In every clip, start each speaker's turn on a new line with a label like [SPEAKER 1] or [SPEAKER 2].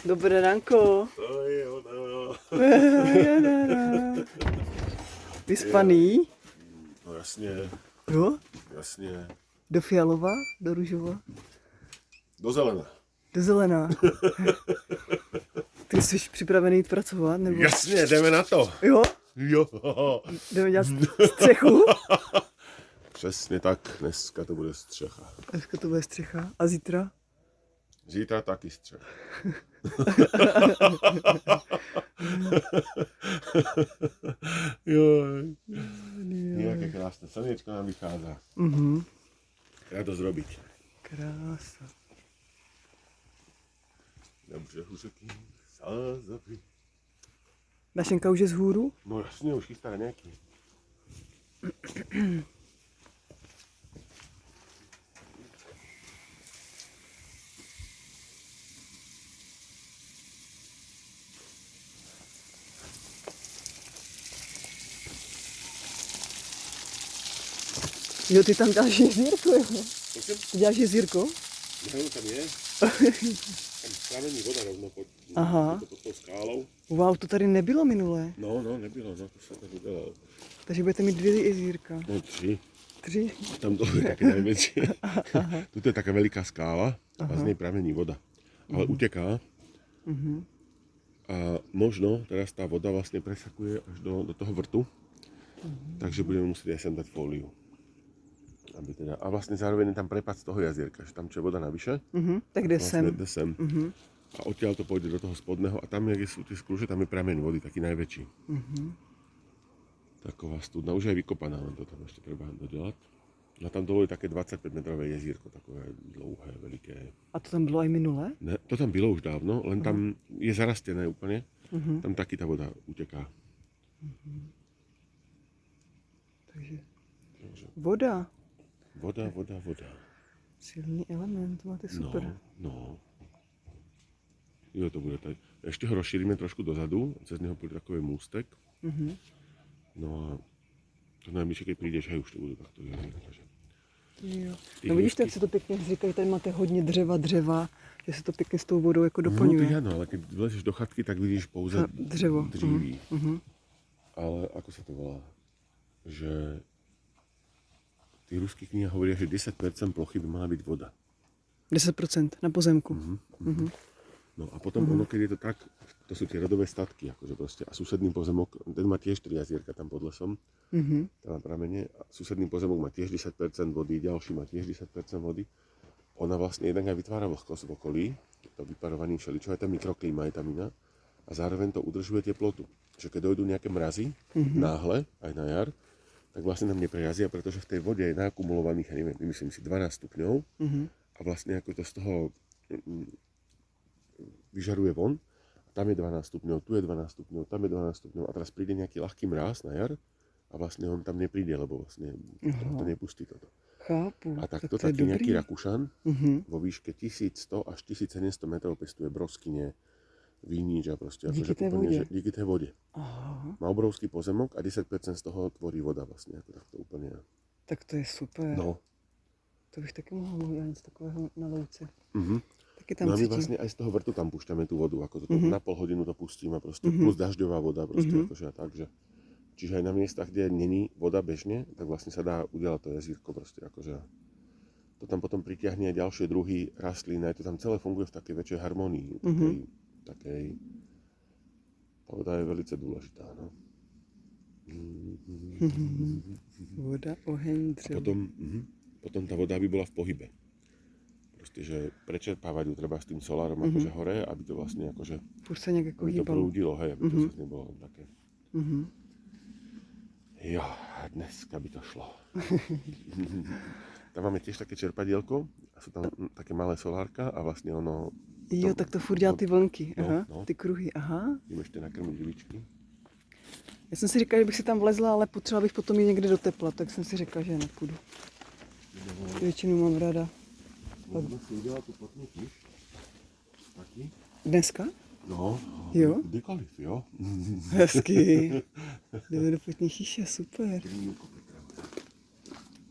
[SPEAKER 1] Dobré ránko.
[SPEAKER 2] To je ona.
[SPEAKER 1] Vyspaný?
[SPEAKER 2] No jasně,
[SPEAKER 1] Jo?
[SPEAKER 2] jasně.
[SPEAKER 1] Do fialova? Do růžova?
[SPEAKER 2] Do zelena.
[SPEAKER 1] Do zelená? Ty jsi připravený jít pracovat? Nebo...
[SPEAKER 2] Jasně, jdeme na to.
[SPEAKER 1] Jo?
[SPEAKER 2] Jo.
[SPEAKER 1] Jdeme dělat střechu?
[SPEAKER 2] Přesně tak, dneska to bude střecha.
[SPEAKER 1] Dneska to bude střecha. A zítra?
[SPEAKER 2] Zítra taky střecha. Jo. Nějaké krásné slněčko nám vychází. Já to zrobiť.
[SPEAKER 1] Krása.
[SPEAKER 2] Na břehu řeky Sázavy.
[SPEAKER 1] Dašenka už je z hůru?
[SPEAKER 2] No jasně, už chystá nějaký.
[SPEAKER 1] Jo, ty tam děláš jezírko, jo? Ty děláš jezírko?
[SPEAKER 2] No, tam je. Tam pramení voda rovno
[SPEAKER 1] Aha.
[SPEAKER 2] pod tou skálou.
[SPEAKER 1] Wow, to tady nebylo minule.
[SPEAKER 2] No, nebylo, no, to se tak udělalo.
[SPEAKER 1] Takže budete mít 2 jezírka.
[SPEAKER 2] No 3.
[SPEAKER 1] 3?
[SPEAKER 2] Tam dole je také najväčšie. Tuto je taká veľká skála a z nej pramení voda. Ale uteká. A možno teraz tá voda vlastne presakuje až do toho vrtu. Takže budeme musieť aj sem dať fóliu. Aby teda, a vlastne zároveň je tam prepad z toho jazierka, že tam čo je voda navyše.
[SPEAKER 1] Tak jde
[SPEAKER 2] Vlastne
[SPEAKER 1] sem.
[SPEAKER 2] jde sem. A odtiaľ to pôjde do toho spodného a tam, jak sú tie skruže, tam je prameň vody, taký najväčší. Taková studna, už je aj vykopaná, len to tam ešte treba dodelať. A tam dole je také 25-metrové jezírko, takové dlouhé, veliké.
[SPEAKER 1] A to tam bylo i minule?
[SPEAKER 2] Ne, to tam bylo už dávno, len tam je zarastené úplne. Tam taky ta voda uteká.
[SPEAKER 1] Takže voda.
[SPEAKER 2] Voda.
[SPEAKER 1] Silný element, to máte super.
[SPEAKER 2] No. Jo, to bude tady. Ešte ho rozšírime trošku dozadu, cez neho pôjde takový můstek. No a to najbližšie, keď prídeš, hej, už to bude takto jezírka, že?
[SPEAKER 1] Jo. No vidíš, jak se to pěkně říká, že tady máte hodně dřeva, že se to pěkně s tou vodou jako doplňuje.
[SPEAKER 2] No, ty ano, ale keď vlezeš do chatky, tak vidíš pouze
[SPEAKER 1] dřevo.
[SPEAKER 2] dříví. Ale ako sa to volá? Že ty ruské knihy hovoria, že 10% plochy by mala byť voda.
[SPEAKER 1] 10% na pozemku.
[SPEAKER 2] No a potom ono, keď je to tak, to sú tie rodové statky, akože proste, a susedný pozemok, ten má tiež 3 jazierka tam pod lesom, tam na pramene, a susedný pozemok má tiež 10% vody, ďalší má tiež 10% vody. Ona vlastne jednak aj vytvára vlhkosť v okolí, to vyparovaný všeličo, aj tá mikroklíma je tam iná, a zároveň to udržuje teplotu. Že keď dojdú nejaké mrazy, náhle, aj na jar, tak vlastne tam neprejazia, pretože v tej vode je nakumulovaných, ja neviem, myslím si 12 stupňov a vlastne ako to z toho vyžaruje von, a tam je 12 stupňov, tu je 12 stupňov, tam je 12 stupňov a teraz príde nejaký ľahký mráz na jar a vlastne on tam nepríde, lebo vlastne to nepustí toto.
[SPEAKER 1] Chápu.
[SPEAKER 2] A takto
[SPEAKER 1] Tak to je
[SPEAKER 2] taký nejaký
[SPEAKER 1] dobrý.
[SPEAKER 2] Rakúšan vo výške 1100 až 1700 metrov pestuje broskyne, vínič a proste
[SPEAKER 1] Díky
[SPEAKER 2] akože
[SPEAKER 1] tej
[SPEAKER 2] úplne,
[SPEAKER 1] vode?
[SPEAKER 2] že díky tej vode.
[SPEAKER 1] Aha,
[SPEAKER 2] Má obrovský pozemok a 10% z toho tvorí voda vlastne, ako takto úplne.
[SPEAKER 1] tak to je super.
[SPEAKER 2] No.
[SPEAKER 1] To bych taky mohla udělat něco takového na louce. Taky tam
[SPEAKER 2] No a my
[SPEAKER 1] cítím.
[SPEAKER 2] vlastne aj z toho vrtu tam púšťame tú vodu, ako toto na pol hodinu to pustíme proste, plus dažďová voda proste, akože a tak, že. Čiže aj na miestach, kde není voda bežne, tak vlastne sa dá udelať to jazírko proste, akože. To tam potom pritiahne aj ďalšie druhy rastlín, aj to tam celé funguje v takej väčšej harmonii, takej. Tá voda je velice dôležitá, no.
[SPEAKER 1] Voda, oheň,
[SPEAKER 2] A
[SPEAKER 1] dřevo.
[SPEAKER 2] potom tá voda by bola v pohybe. Proste, že prečerpávať ju treba s tým solárom akože hore, aby to vlastne akože,
[SPEAKER 1] Furt se nějak jako
[SPEAKER 2] aby to
[SPEAKER 1] hýbalo.
[SPEAKER 2] prúdilo, hej, aby to zase nebolo len také. Jo, dneska by to šlo. Tam máme tiež také čerpadielko a sú tam také malé solárka a vlastne ono...
[SPEAKER 1] Jo, tak to furt dělá ty vlnky,
[SPEAKER 2] No,
[SPEAKER 1] aha,
[SPEAKER 2] no.
[SPEAKER 1] ty kruhy, aha.
[SPEAKER 2] Jdeme ešte nakrmiť viličky.
[SPEAKER 1] Já jsem si říkala, že bych si tam vlezla, ale potřebovala bych potom jít někde do tepla, tak jsem si řekla, že nepůjdu. Většinu mám ráda.
[SPEAKER 2] Môžeme si udelať tu potný tyž. Taký.
[SPEAKER 1] Dneska?
[SPEAKER 2] No,
[SPEAKER 1] Jo?
[SPEAKER 2] kdykoliv, jo.
[SPEAKER 1] Hezky. Jdeme do potní chýše, super.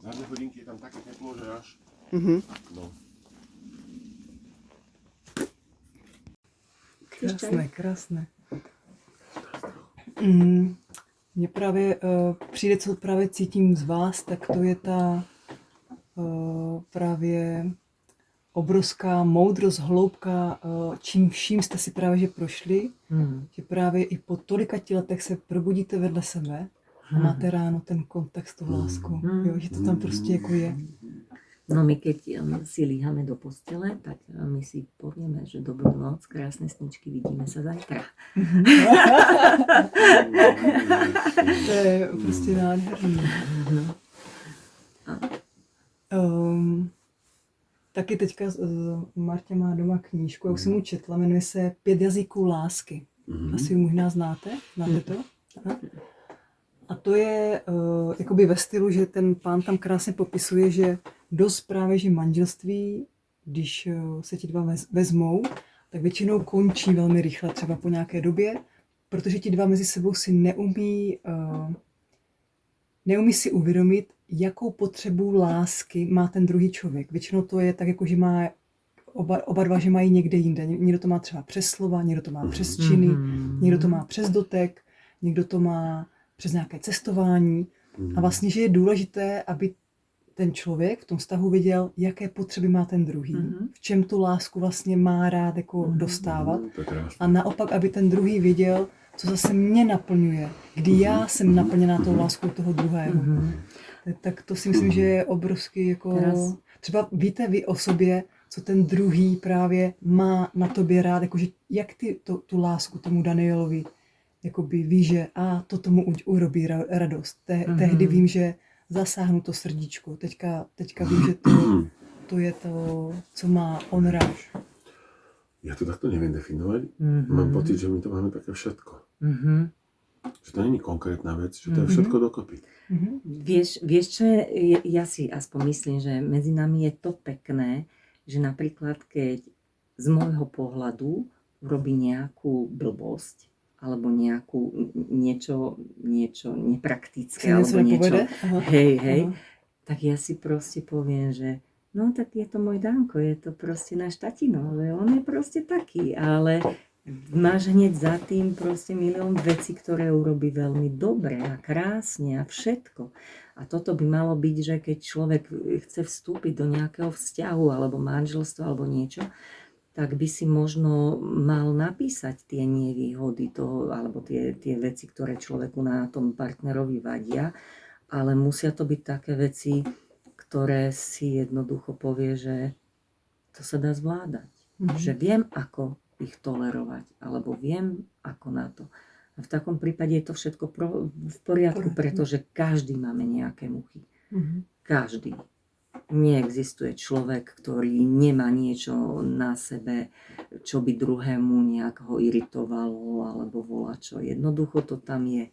[SPEAKER 2] Za 2 hodinky je tam také teplo, že až... No.
[SPEAKER 1] Krásné. Mně právě přijde, co právě cítím z vás, tak to je ta právě obrovská moudrost, hloubka, čím vším jste si právě že prošli, že právě i po tolika letech se probudíte vedle sebe a máte ráno ten kontakt s tou láskou, jo, že to tam prostě jako je.
[SPEAKER 3] No my keď si líhame do postele, tak my si povieme, že dobrú noc, krásne sničky, vidíme sa zajtra.
[SPEAKER 1] To je prostě nádherný. Taky teďka Martě má doma knížku, já už jsem mu četla, jmenuje se 5 jazyků lásky. Asi ji možná znáte to? Aha. A to je jakoby ve stylu, že ten pán tam krásně popisuje, že dost právě, že manželství, když se ti dva vezmou, tak většinou končí velmi rychle, třeba po nějaké době, protože ti dva mezi sebou si neumí si uvědomit, jakou potřebu lásky má ten druhý člověk. Většinou to je tak, jako že má oba dva, že mají někde jinde. Někdo to má třeba přes slova, někdo to má přes činy, někdo to má přes dotek, někdo to má přes nějaké cestování. A vlastně, že je důležité, aby ten člověk v tom vztahu viděl, jaké potřeby má ten druhý, v čem tu lásku vlastně má rád jako dostávat. A naopak, aby ten druhý viděl, co zase mě naplňuje, kdy já jsem naplněná tou láskou toho druhého. Tak to si myslím, že je obrovský jako... Třeba víte vy o sobě, co ten druhý právě má na tobě rád, jakože jak ty tu lásku tomu Danielovi jakoby ví, že to tomu urobí radost. Tehdy vím, že zasáhnu to srdíčko. Teďka vím, že to je to, co má on rád.
[SPEAKER 2] Ja to takto neviem definovať. Mám pocit, že my to máme také všetko. Že to nie je konkrétna vec, že to je všetko dokopy.
[SPEAKER 3] Vieš čo je, ja si aspoň myslím, že medzi nami je to pekné, že napríklad keď z môjho pohľadu urobí nejakú blbosť, alebo niečo nepraktické, alebo niečo, hej, tak ja si proste poviem, že no tak je to môj Danko, je to proste náš tatino, že on je proste taký, ale máš hneď za tým proste milión vecí, ktoré urobí veľmi dobre a krásne a všetko. A toto by malo byť, že keď človek chce vstúpiť do nejakého vzťahu alebo manželstva alebo niečo, tak by si možno mal napísať tie nevýhody toho, alebo tie veci, ktoré človeku na tom partnerovi vadia, ale musia to byť také veci, ktoré si jednoducho povie, že to sa dá zvládať. Že viem, ako ich tolerovať, alebo viem, ako na to. A v takom prípade je to všetko v poriadku, pretože každý máme nejaké muchy. Každý. Neexistuje človek, ktorý nemá niečo na sebe, čo by druhému nejak ho iritovalo alebo volačo. Jednoducho to tam je.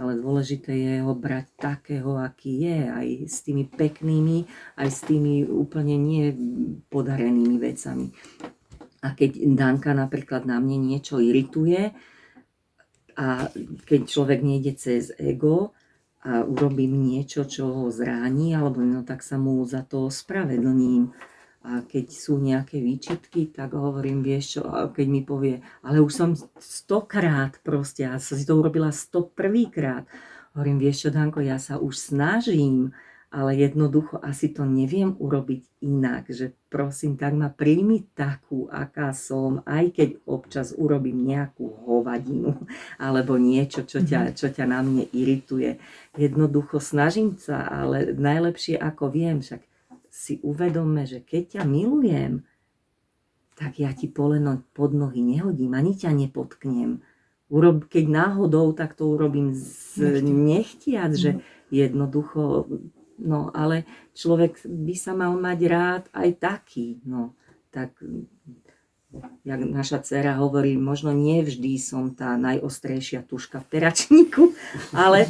[SPEAKER 3] Ale dôležité je ho brať takého, aký je. Aj s tými peknými, aj s tými úplne nepodarenými vecami. A keď Danka napríklad na mne niečo irituje a keď človek nejde cez ego, a urobím niečo, čo ho zráni, alebo no, tak sa mu za to spravedlním. A keď sú nejaké výčitky, tak hovorím, vieš čo, a keď mi povie, ale už som 100-krát proste, a som si to urobila 101-krát. Hovorím, vieš čo, Danko, ja sa už snažím, ale jednoducho asi to neviem urobiť inak, že prosím, tak ma príjmi takú, aká som, aj keď občas urobím nejakú hovadinu alebo niečo, čo ťa na mne irituje. Jednoducho snažím sa, ale najlepšie ako viem, však si uvedomme, že keď ťa milujem, tak ja ti poleno pod nohy nehodím, ani ťa nepotknem. Keď náhodou, tak to urobím nechtiac, že jednoducho... No, ale človek by sa mal mať rád aj taký, no, tak, jak naša dcera hovorí, možno nie vždy som tá najostrejšia tuška v teračníku, ale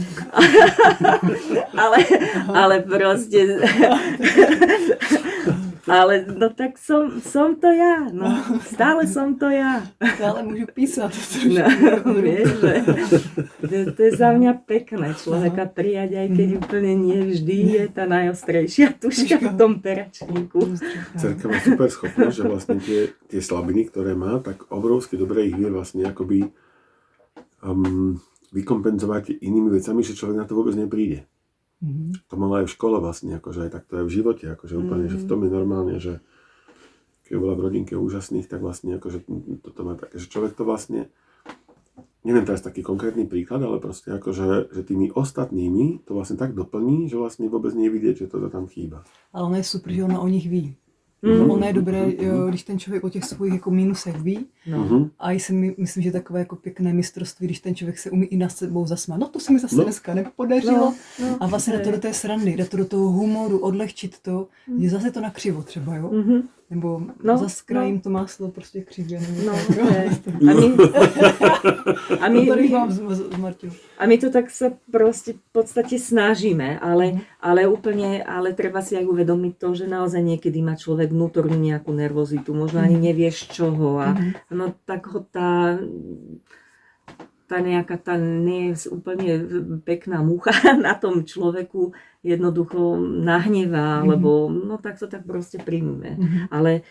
[SPEAKER 3] Ale no tak som to ja, no. Stále som to ja.
[SPEAKER 1] Ale můžu písat.
[SPEAKER 3] No, vieš, že to je za mňa pekné človeka prijať, aj keď úplne nie vždy je tá najostrejšia tuška v tom peračníku.
[SPEAKER 2] Cerka má super schopnosť, že vlastne tie slabiny, ktoré má, tak obrovsky dobre ich vie vlastne akoby vykompenzovať inými vecami, že človek na to vôbec nepríde. To malo aj v škole vlastne, akože aj tak to je v živote, akože úplne, že v tom je normálne, že keď bola v rodinke úžasných, tak vlastne akože toto má také, že človek to vlastne, neviem teraz taký konkrétny príklad, ale proste akože, že tými ostatnými to vlastne tak doplní, že vlastne vôbec nie je vidieť, že to tam chýba.
[SPEAKER 1] Ale ono je super, že ona o nich ví. Ono je dobré, když ten člověk o těch svých jako minusech ví. A myslím, že takové jako pěkné mistrovství, když ten člověk se umí i nad sebou zasmát. No to se mi zase dneska nepodařilo. A vlastně dá to do té srandy, dá to do toho humoru, odlehčit to, je zase to na křivo třeba, jo? Nebo zase krajím to máslo prostě křivě.
[SPEAKER 3] A my to tak sa proste v podstate snažíme, ale úplne, ale treba si aj uvedomiť to, že naozaj niekedy má človek vnútornú nejakú nervozitu, možno ani nevieš čoho a no tak ho tá nejaká tá nie je úplne pekná mucha na tom človeku jednoducho nahnevá, lebo no tak to tak proste príjmeme. Ale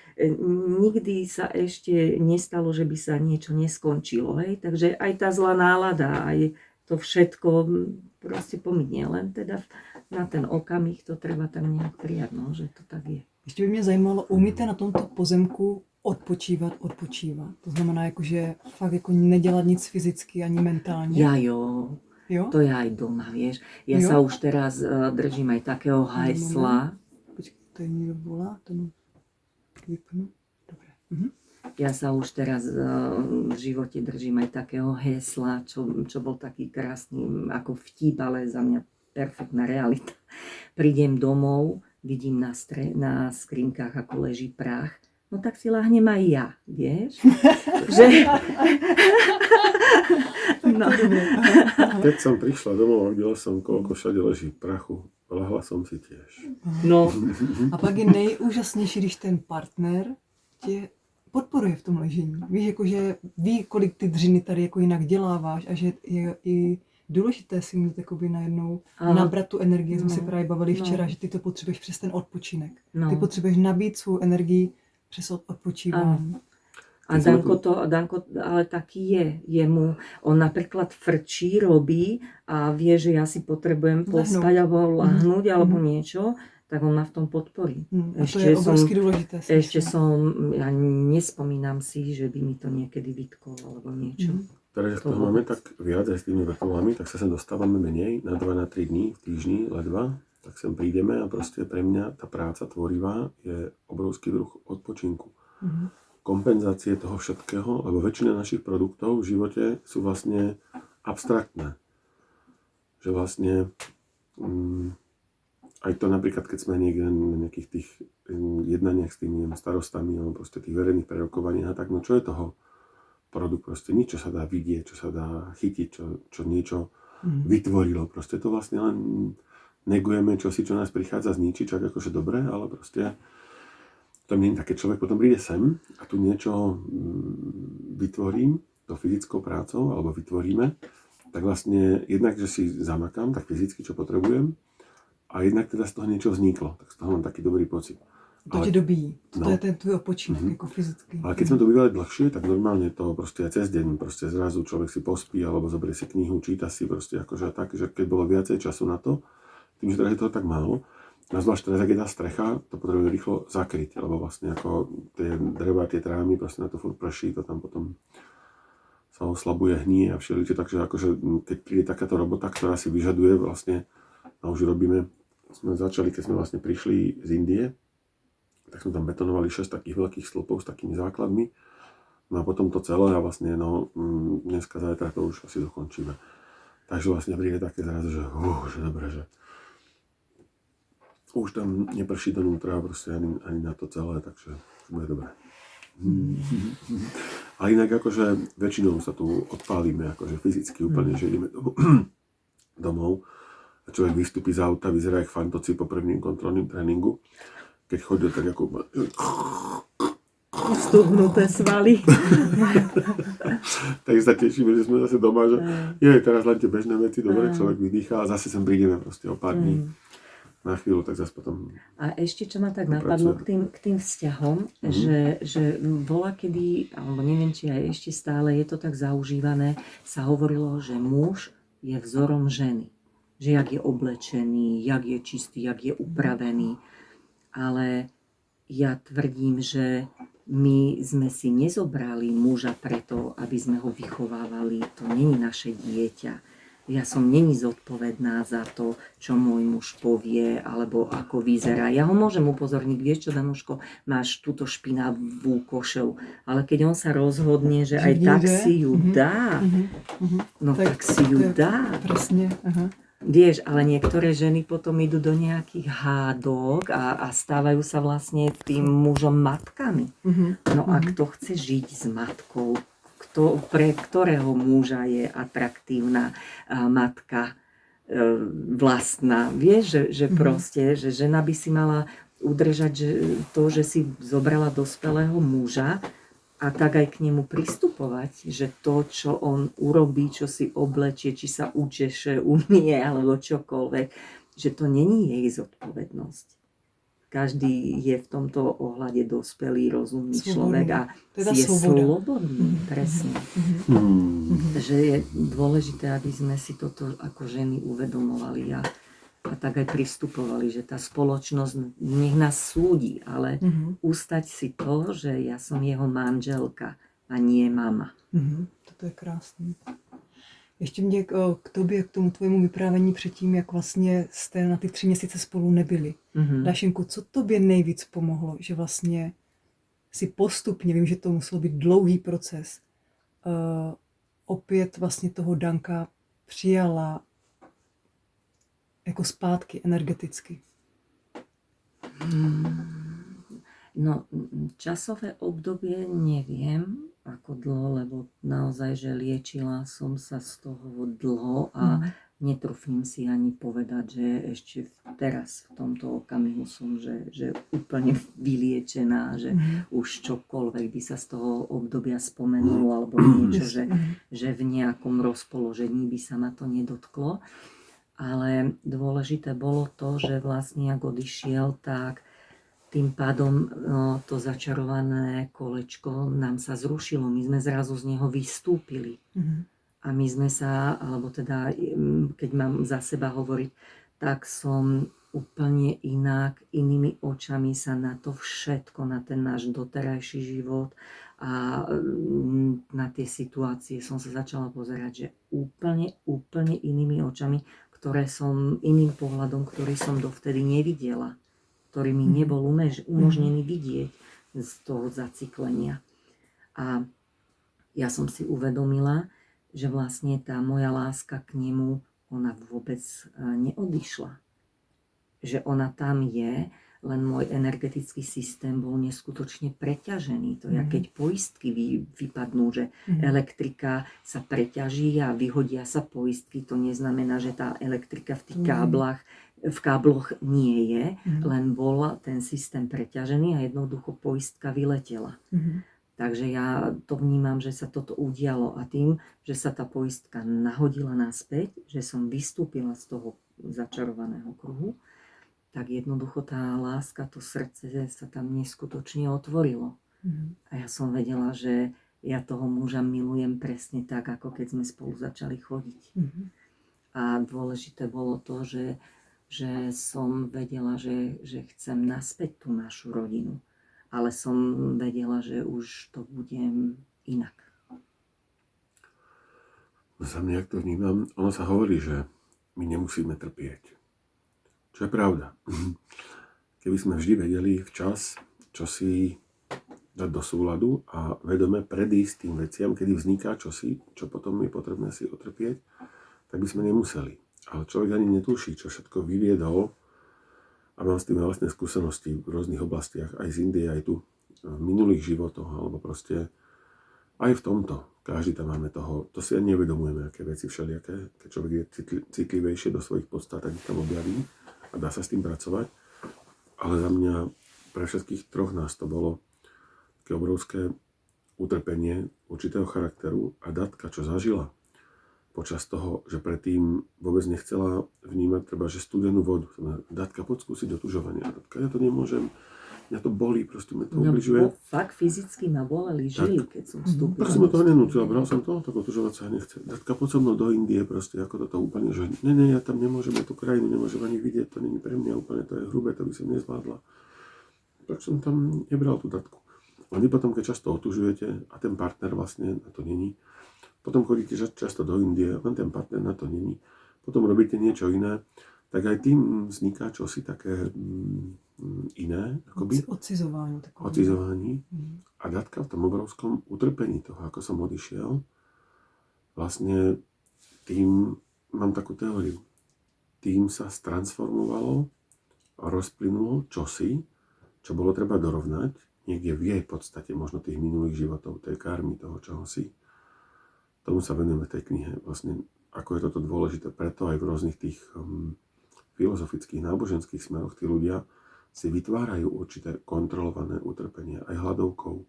[SPEAKER 3] nikdy sa ešte nestalo, že by sa niečo neskončilo, hej? Takže aj tá zlá nálada, aj to všetko proste pominie, len teda na ten okamih to treba tak nejak prijať, no, že to tak je.
[SPEAKER 1] Ještě by mě zajímalo, umíte na tomto pozemku odpočívat. To znamená, že fakt jako nedělat nic fyzicky ani mentálně.
[SPEAKER 3] Ja jo. To je aj doma, vieš. Ja sa už teraz držím aj takého hesla.
[SPEAKER 1] Počkej, to je někdo volá? To vypnu. Dobre.
[SPEAKER 3] Ja sa už teraz v živote držím aj takého hesla, čo bol taký krásny ako vtip, ale za mňa perfektná realita. Prídem domov, vidím na skrinkách, ako leží prach. No tak si lahnem aj ja, vieš? Že... No.
[SPEAKER 2] Keď som prišla domov a videla som, koľko všade leží prachu, lahla som si tiež.
[SPEAKER 3] No.
[SPEAKER 1] A pak je nejúžasnější, když ten partner tě podporuje v tom ležení. Víš, jakože ví, kolik ty dřiny tady jako jinak děláváš a že je i důležité si mít jakoby najednou nabrat tu energii. Jsme si právě bavili včera, že ty to potřebuješ přes ten odpočinek. Ty potřebuješ nabít svou energii přes odpočívání.
[SPEAKER 3] A Danko ale taký je. On napríklad frčí, robí a vie, že ja si potrebujem pospať alebo lahnúť alebo niečo, tak on ma v tom podporí.
[SPEAKER 1] A to je obrovsky dôležité.
[SPEAKER 3] Ja nespomínam si, že by mi to niekedy vytkol alebo niečo.
[SPEAKER 2] Teraz, že toho máme tak viac aj s tými vrtulami, tak sa sem dostávame menej, na 2 na 3 dní v týždni, ledva, tak sem prídeme a proste pre mňa tá práca tvorivá je obrovský druh odpočinku. Kompenzácie toho všetkého, lebo väčšina našich produktov v živote sú vlastne abstraktné. Že vlastne aj to napríklad, keď sme niekde na nejakých tých jednaniach s tými starostami alebo proste tých verejných prerokovaniach, tak no čo je toho produkt? Proste nič, čo sa dá vidieť, čo sa dá chytiť, čo niečo vytvorilo. Proste to vlastne len negujeme čosi, čo nás prichádza zničiť, čak akože dobre, ale proste to nie je také, človek potom príde sem a tu niečo vytvorím, to fyzickou prácou, alebo vytvoríme, tak vlastne jednak, že si zamakám, tak fyzicky, čo potrebujem, a jednak teda z toho niečo vzniklo, tak z toho mám taký dobrý pocit.
[SPEAKER 1] To tě dobíjí, to je ten tvoj odpočinek, jako fyzicky.
[SPEAKER 2] Ale keď sme to bývali dlhšie, tak normálne to proste aj cez deň, proste zrazu človek si pospí, alebo zoberie si knihu, číta si proste akože tak, že keď bolo viacej času na to, tým, že teraz je toho tak málo, a zvlášť teraz, ak je tá strecha, to potrebuje rýchlo zakryť, lebo vlastne ako tie dreva, tie trámy, proste na to furt prší, to tam potom sa oslabuje, hnie a všeličo, takže akože keď príde takáto robota, ktorá si vyžaduje vlastne, a už robíme, sme začali, keď sme vlastne prišli z Indie, tak sme tam betonovali 6 takých veľkých stĺpov s takými základmi, no a potom to celé a vlastne dneska, zajtra to už asi dokončíme. Takže vlastne príde také zrazu, že dobre, že už tam neprší donútra proste ani na to celé, takže bude dobré. A inak akože väčšinou sa tu odpálime, akože fyzicky úplne, že ideme domov a človek vystúpi z auta, vyzerá jak fantoci po prvním kontrolním tréningu keď chodil, tak ako...
[SPEAKER 3] Stuhnuté svaly.
[SPEAKER 2] Tak sa tešíme, že sme zase doma, že teraz len tie bežné veci, dobre, človek vydýchá a zase sem prídeme proste o pár dní. Na chvíľu, tak zase potom...
[SPEAKER 3] A ešte, čo ma tak napadlo k tým vzťahom, že bola kedy, alebo neviem, či aj ešte stále je to tak zaužívané, sa hovorilo, že muž je vzorom ženy. Že jak je oblečený, jak je čistý, jak je upravený. Ale ja tvrdím, že my sme si nezobrali muža preto, aby sme ho vychovávali. To není naše dieťa. Ja som není zodpovedná za to, čo môj muž povie, alebo ako vyzerá. Ja ho môžem upozorniť, vieš čo, Danuško, máš túto špinavú košelu. Ale keď on sa rozhodne, že aj tak si ju dá, no tak si ju dá.
[SPEAKER 1] Presne, aha.
[SPEAKER 3] Vieš, ale niektoré ženy potom idú do nejakých hádok a stávajú sa vlastne tým mužom matkami. No a kto chce žiť s matkou? Pre ktorého muža je atraktívna matka vlastná? Vieš, že proste, že žena by si mala udržať že si zobrala dospelého muža, a tak aj k nemu pristupovať, že to, čo on urobí, čo si oblečie, či sa učeše, umie alebo čokoľvek, že to není jej zodpovednosť. Každý je v tomto ohľade dospelý, rozumný človek a
[SPEAKER 1] teda
[SPEAKER 3] je slobodný, presne. Že je dôležité, aby sme si toto ako ženy uvedomovali a tak aj pristupovali, že tá spoločnosť nech nás súdi, ale ustať si to, že ja som jeho manželka a nie mama.
[SPEAKER 1] Toto je krásné. Ještě mě k tobě, k tomu tvojemu vyprávění předtím, jak vlastně jste na ty 3 měsíce spolu nebyli. Dášenku, co tobě nejvíc pomohlo, že vlastně si postupně, vím, že to muselo být dlouhý proces, opět vlastně toho Danka přijala jako zpátky energeticky?
[SPEAKER 3] No, časové obdobie neviem, ako dlho, lebo naozaj, že liečila som sa z toho dlho a netrúfim si ani povedať, že ešte teraz v tomto okamihu som, že úplne vyliečená, že už čokoľvek by sa z toho obdobia spomenulo alebo niečo, že v nejakom rozpoložení by sa ma to nedotklo. Ale dôležité bolo to, že vlastne ak odišiel, tak tým pádom to začarované kolečko nám sa zrušilo. My sme zrazu z neho vystúpili. A my sme sa, alebo teda keď mám za seba hovoriť, tak som úplne inak, inými očami sa na to všetko, na ten náš doterajší život a na tie situácie som sa začala pozerať, že úplne inými očami, iným pohľadom, ktorý som dovtedy nevidela, ktorý mi nebol umožnený vidieť z toho zaciklenia. A ja som si uvedomila, že vlastne tá moja láska k nemu, ona vôbec neodišla. Že ona tam je, len môj energetický systém bol neskutočne preťažený. To je, keď poistky vypadnú, že elektrika sa preťaží a vyhodia sa poistky. To neznamená, že tá elektrika v tých kábloch nie je, len bol ten systém preťažený a jednoducho poistka vyletela. Takže ja to vnímam, že sa toto udialo a tým, že sa tá poistka nahodila naspäť, že som vystúpila z toho začarovaného kruhu, tak jednoducho tá láska, to srdce sa tam neskutočne otvorilo. A ja som vedela, že ja toho muža milujem presne tak, ako keď sme spolu začali chodiť. A dôležité bolo to, že som vedela, že chcem naspäť tú našu rodinu. Ale som vedela, že už to budem inak.
[SPEAKER 2] Za mňa, jak to vnímam, ono sa hovorí, že my nemusíme trpieť. Čo je pravda. Keby sme vždy vedeli včas, čo si dať do súladu a vedome predísť tým veciam, kedy vzniká čosi, čo potom je potrebné si otrpieť, tak by sme nemuseli. Ale človek ani netuší, čo všetko vyviedol a mám s tým vlastné skúsenosti v rôznych oblastiach, aj z Indie, aj tu v minulých životoch, alebo proste aj v tomto. Každý tam máme toho, to si ani nevedomujeme, aké veci všelijaké. Keď človek je citlivejšie do svojich podstat, tak ich tam objaví a dá sa s tým pracovať. Ale za mňa pre všetkých troch nás to bolo také obrovské utrpenie určitého charakteru a Datka, čo zažila počas toho, že predtým vôbec nechcela vnímať treba, že studenú vodu. Datka, poď skúsiť otužovanie. A Datka, ja to nemôžem, mňa to bolí, proste mňa to ubližuje.
[SPEAKER 3] Fakt fyzicky ma boleli žily, keď som vstúpila.
[SPEAKER 2] Proste ma toho nenútila, bral som to, tak otužovať sa nechce. Datka, poď so mnou do Indie, proste ako toto úplne, že ne, ja tam nemôžem, ja tú krajinu nemôžem ani vidieť, to není pre mňa úplne, to je hrubé, to by som nezvládla. Tak som tam nebral tú Datku. A vy potom, keď často otužujete a ten partner vlastne na to není, potom chodíte často do Indie, len ten partner na to není, potom robíte niečo iné, tak aj tým vzniká čosi také iné, akoby
[SPEAKER 1] Odcizování.
[SPEAKER 2] odcizování. A Datka v tom obrovskom utrpení toho, ako som odišiel, vlastne tým, mám takú teóriu, tým sa stransformovalo a rozplynulo čosi, čo bolo treba dorovnať, niekde v jej podstate, možno tých minulých životov, tej karmy, toho čohosi. Tomu sa venujeme v tej knihe, vlastne ako je toto dôležité. Preto aj v rôznych tých filozofických, náboženských smeroch tí ľudia si vytvárajú určité kontrolované utrpenie, aj hladovkou,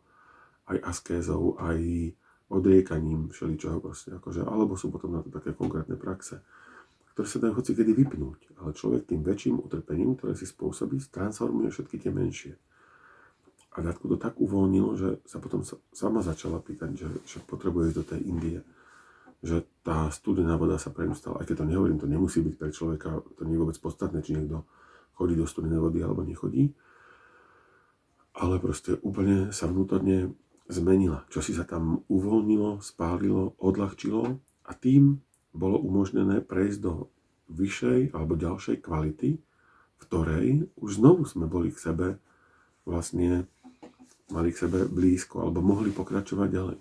[SPEAKER 2] aj askézou, aj odriekaním všeličoho proste, akože, alebo sú potom na to také konkrétne praxe, ktoré sa dajú hocikedy vypnúť, ale človek tým väčším utrpením, ktoré si spôsobí, transformuje všetky tie menšie. A Datku to tak uvoľnilo, že sa potom sama začala pýtať, že potrebuje ísť do tej Indie. Že tá studená voda sa pre ňu stala, aj keď to nehovorím, to nemusí byť pre človeka, to nie je vôbec podstatné, či niekto chodí do studenej vody alebo nechodí. Ale proste úplne sa vnútorne zmenila. Čo si sa tam uvoľnilo, spálilo, odľahčilo a tým bolo umožnené prejsť do vyššej alebo ďalšej kvality, v ktorej už znovu sme boli k sebe vlastne mali k sebe blízko, alebo mohli pokračovať ďalej.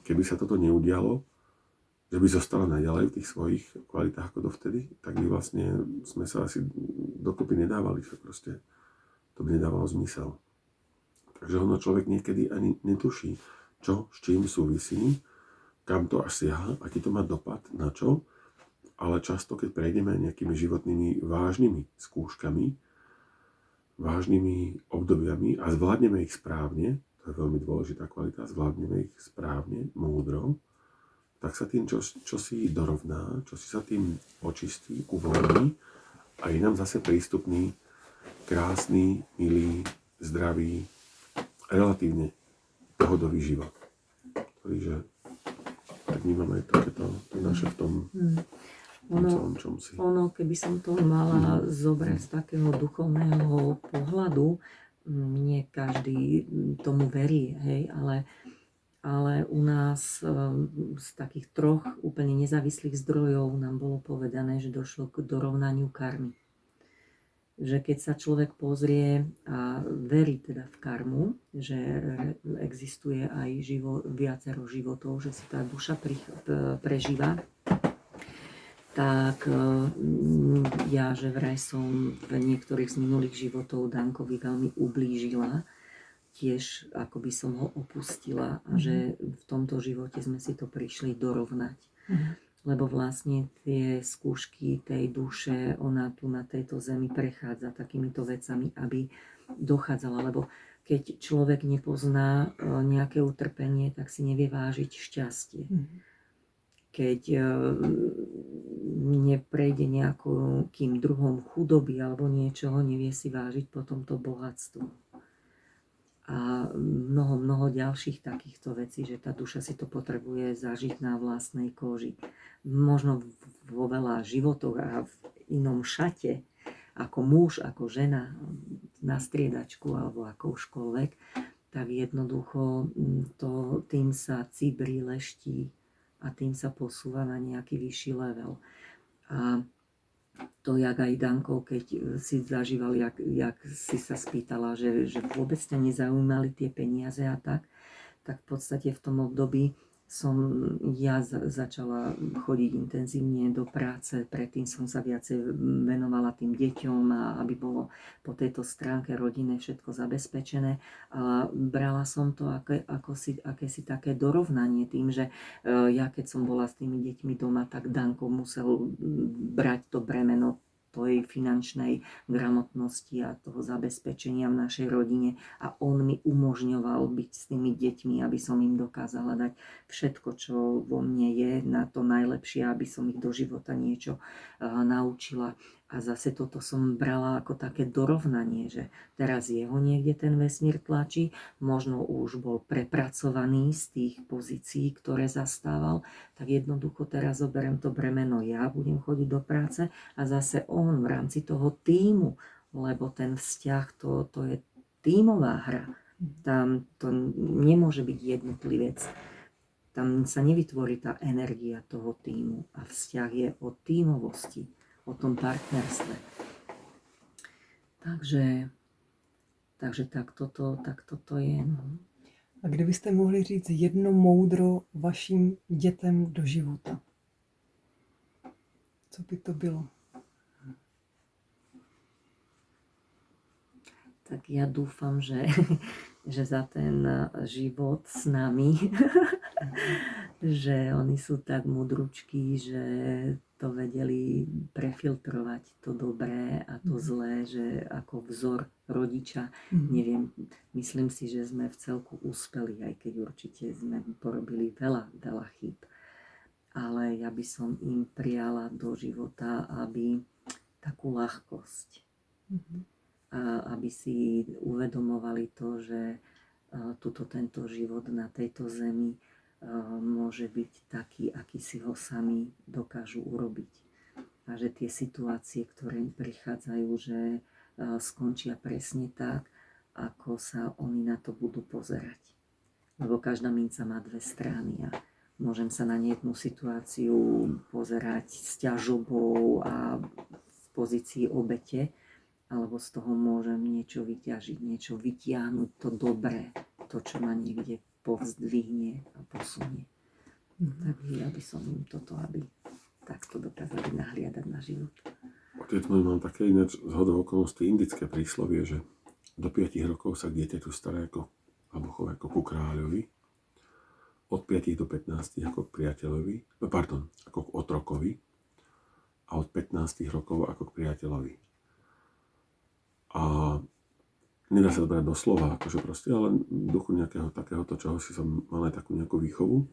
[SPEAKER 2] Keby sa toto neudialo, že by zostala naďalej v tých svojich kvalitách ako dovtedy, tak by vlastne sme sa asi dokopy nedávali, že proste to by nedávalo zmysel. Takže ono človek niekedy ani netuší, čo s čím súvisí, kam to až siaha, aký to má dopad, na čo, ale často, keď prejdeme nejakými životnými vážnymi skúškami, vážnymi obdobiami a zvládneme ich správne, to je veľmi dôležitá kvalita, zvládneme ich správne, múdro, tak sa tým čosi dorovná, čosi sa tým očistí, uvoľní a je nám zase prístupný, krásny, milý, zdravý, relatívne pohodový život, ktorý, že tak vnímame takéto naše v tom celom čomsi.
[SPEAKER 3] Ono, keby som to mala zobrať z takého duchovného pohľadu, nie každý tomu verí, hej, ale u nás z takých troch úplne nezávislých zdrojov nám bolo povedané, že došlo k dorovnaniu karmy. Že keď sa človek pozrie a verí teda v karmu, že existuje aj viacero životov, že si tá duša prežíva, tak ja, že vraj som v niektorých z minulých životov Dankovi veľmi ublížila, tiež ako by som ho opustila a že v tomto živote sme si to prišli dorovnať. Lebo vlastne tie skúšky tej duše, ona tu na tejto zemi prechádza takýmito vecami, aby dochádzala, lebo keď človek nepozná nejaké utrpenie, tak si nevie vážiť šťastie. Keď neprejde nejakým druhom chudoby alebo niečoho, nevie si vážiť potom to bohatstvo. A mnoho ďalších takýchto vecí, že tá duša si to potrebuje zažiť na vlastnej koži. Možno vo veľa životoch a v inom šate, ako muž, ako žena, na striedačku alebo akouškoľvek, tak jednoducho tým sa cibri, leští a tým sa posúva na nejaký vyšší level. A to, jak aj Danko, keď si zažíval, jak si sa spýtala, že vôbec ťa nezaujímali tie peniaze a tak v podstate v tom období som ja začala chodiť intenzívne do práce, predtým som sa viacej venovala tým deťom a aby bolo po tejto stránke rodine všetko zabezpečené. A brala som to akési také dorovnanie tým, že ja keď som bola s tými deťmi doma, tak Danko musel brať to bremeno tej finančnej gramotnosti a toho zabezpečenia v našej rodine a on mi umožňoval byť s tými deťmi, aby som im dokázala dať všetko, čo vo mne je, na to najlepšie, aby som ich do života niečo naučila. A zase toto som brala ako také dorovnanie, že teraz jeho niekde ten vesmír tlačí, možno už bol prepracovaný z tých pozícií, ktoré zastával, tak jednoducho teraz zoberiem to bremeno ja, budem chodiť do práce a zase on v rámci toho tímu, lebo ten vzťah to je tímová hra. Tam to nemôže byť jednotlivec. Tam sa nevytvorí tá energia toho tímu a vzťah je o tímovosti, o tom partnerstve. Takže tak toto je. No.
[SPEAKER 1] A kdybyste mohli říct jedno moudro vašim dětem do života, co by to bylo?
[SPEAKER 3] Tak ja dúfam, že za ten život s nami, že oni sú tak mudručky, že to vedeli prefiltrovať to dobré a to zlé, že ako vzor rodiča, neviem, myslím si, že sme v celku úspeli, aj keď určite sme porobili veľa chýb. Ale ja by som im prijala do života, aby takú ľahkosť. A aby si uvedomovali to, že tento život na tejto zemi môže byť taký, aký si ho sami dokážu urobiť. A že tie situácie, ktoré im prichádzajú, že skončia presne tak, ako sa oni na to budú pozerať. Lebo každá minca má dve strany a môžem sa na jednu situáciu pozerať s ťažobou a v pozícii obete, alebo z toho môžem niečo vyťažiť, niečo vytiahnuť, to dobré, to, čo ma niekde povzdvihne a posunie. Takže ja by som im toto, aby takto dokázali nahliadať na život.
[SPEAKER 2] Otec môj mal také ináč zhodou okolností indické príslovie, že do 5 rokov sa k dieťaťu stará ako ku kráľovi, od 5 do 15 ako k priateľovi, ako k otrokovi a od 15 rokov ako k priateľovi. A nedá sa to brať doslova, akože proste, ale v duchu nejakého takéhoto, čoho si som mal aj takú nejakú výchovu.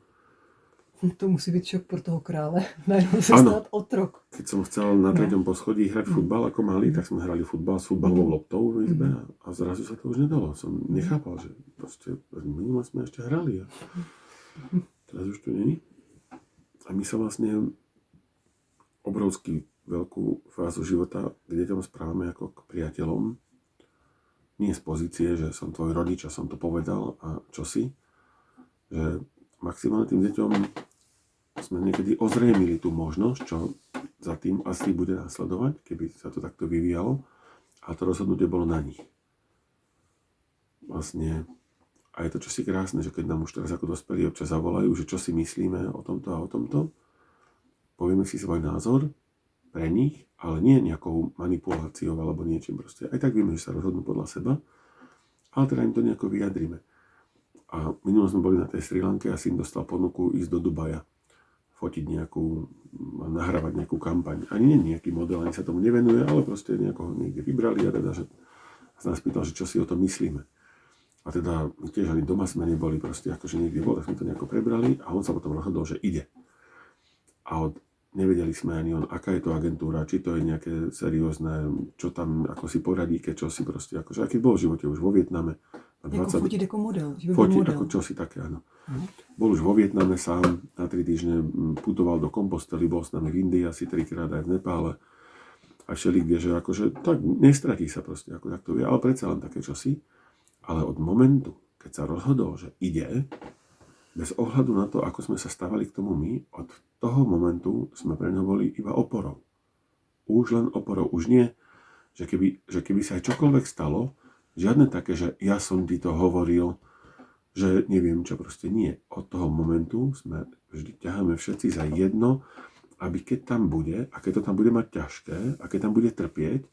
[SPEAKER 1] To musí byť šok pro toho krále. Najednou sa stát otrok.
[SPEAKER 2] Keď som chcel na 3. poschodí hrať futbal ako malý, tak sme hrali futbal s futbalovou loptou v izbe a zrazu sa to už nedalo. Som nechápal, že proste minule sme ešte hrali a teraz už to není. A my sa vlastne obrovský veľkú fázu života k deťom správame ako k priateľom. Nie z pozície, že som tvoj rodič a som to povedal a čosi. Že maximálne tým deťom sme niekedy ozriemili tú možnosť, čo za tým asi bude nasledovať, keby sa to takto vyvíjalo. A to rozhodnutie bolo na nich. Vlastne, a je to čosi krásne, že keď nám už teraz ako dospelí občas zavolajú, že čo si myslíme o tomto a o tomto, povieme si svoj názor pre nich, ale nie nejakou manipuláciou alebo niečím proste. Aj tak vieme, že sa rozhodnú podľa seba, ale teda im to nejako vyjadrime. A minulo sme boli na tej Sri Lanke a syn dostal ponuku ísť do Dubaja, fotiť nahrávať nejakú kampaň. Ani nie nejaký model, ani sa tomu nevenuje, ale proste niekoho niekde vybrali a teda, že sa nás pýtal, že čo si o tom myslíme. A teda tiež ani doma sme neboli proste akože niekde bol, tak sme to nejako prebrali a on sa potom rozhodol, že ide. A nevedeli sme ani on, aká je to agentúra, či to je nejaké seriózne, čo tam, ako si poradí, keď čo si proste, akože aký bol v živote už vo Vietname.
[SPEAKER 1] Jako fotiť ako model.
[SPEAKER 2] Fotiť ako čosi také, áno. Bol už vo Vietname sám, na 3 týždne putoval do Kompostely, bol s nami v Indii asi 3-krát aj v Nepále. A všelikde, že akože tak nestratí sa proste, ako tak to vie, ale predsa len také čosi. Ale od momentu, keď sa rozhodol, že ide, bez ohľadu na to, ako sme sa stávali k tomu my, od toho momentu sme pre ňo boli iba oporou. Už len oporou. Už nie, že keby sa aj čokoľvek stalo, žiadne také, že ja som ti to hovoril, že neviem čo, proste nie. Od toho momentu sme vždy ťaháme všetci za jedno, aby keď tam bude, a keď to tam bude mať ťažké, a keď tam bude trpieť,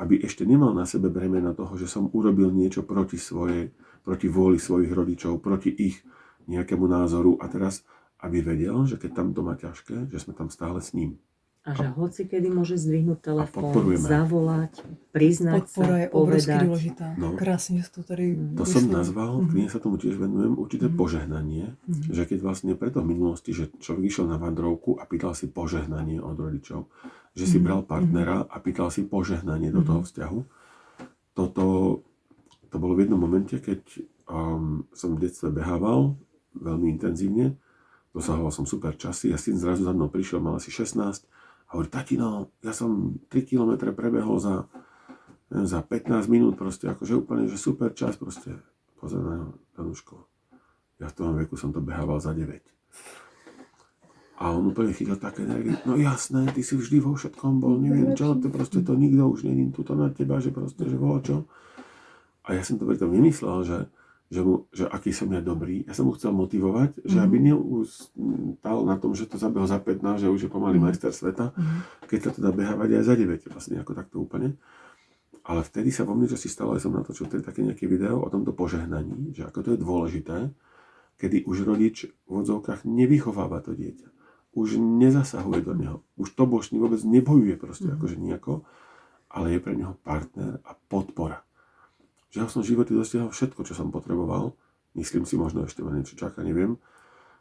[SPEAKER 2] aby ešte nemal na sebe bremena toho, že som urobil niečo proti vôli svojich rodičov, proti ich nejakému názoru a teraz, aby vedel, že keď tam to má ťažké, že sme tam stále s ním.
[SPEAKER 3] A že hoci kedy môže zdvihnúť telefón,
[SPEAKER 2] podporujeme.
[SPEAKER 3] zavolať, priznať
[SPEAKER 1] Podpora
[SPEAKER 3] sa,
[SPEAKER 1] je obrovsky
[SPEAKER 3] povedať.
[SPEAKER 1] dôležitá.
[SPEAKER 2] No.
[SPEAKER 1] Krásne, že si to tady
[SPEAKER 2] To som
[SPEAKER 1] vyslovil.
[SPEAKER 2] nazval, knihe sa tomu tiež venujem, určité požehnanie, že keď vlastne preto v minulosti, že človek išiel na vandrovku a pýtal si požehnanie od rodičov, že si bral partnera a pýtal si požehnanie do toho vzťahu. To bolo v jednom momente, keď som v detstve behával veľmi intenzívne, dosahoval som super časy a syn zrazu za mnou prišiel, mal asi 16 a hovorí, tatino, ja som 3 km prebehol za 15 minút proste, akože úplne, že super čas proste. Pozor na Danuško. Ja v tom veku som to behával za 9. A on úplne chytil také energie, no jasné, ty si vždy vo všetkom bol, neviem čo, to proste to nikto už není tuto na teba, že proste, že čo. A ja som to preto vymyslel, že aký som ja dobrý. Ja som mu chcel motivovať, že aby neustal na tom, že to zabehol za 15, že už je pomaly majster sveta, keď sa to dá behávať aj za 9, vlastne ako takto úplne. Ale vtedy sa vo mne, že si stalo, aj som natočil vtedy také nejaké video o tomto požehnaní, že ako to je dôležité, kedy už rodič v odzovkách nevychováva to dieťa. Už nezasahuje do neho. Už to božný vôbec nebojuje proste akože nejako, ale je pre neho partner a podpora. Že ja som v živote dosiahol všetko, čo som potreboval. Myslím si, možno ešte ma niečo čaká, neviem.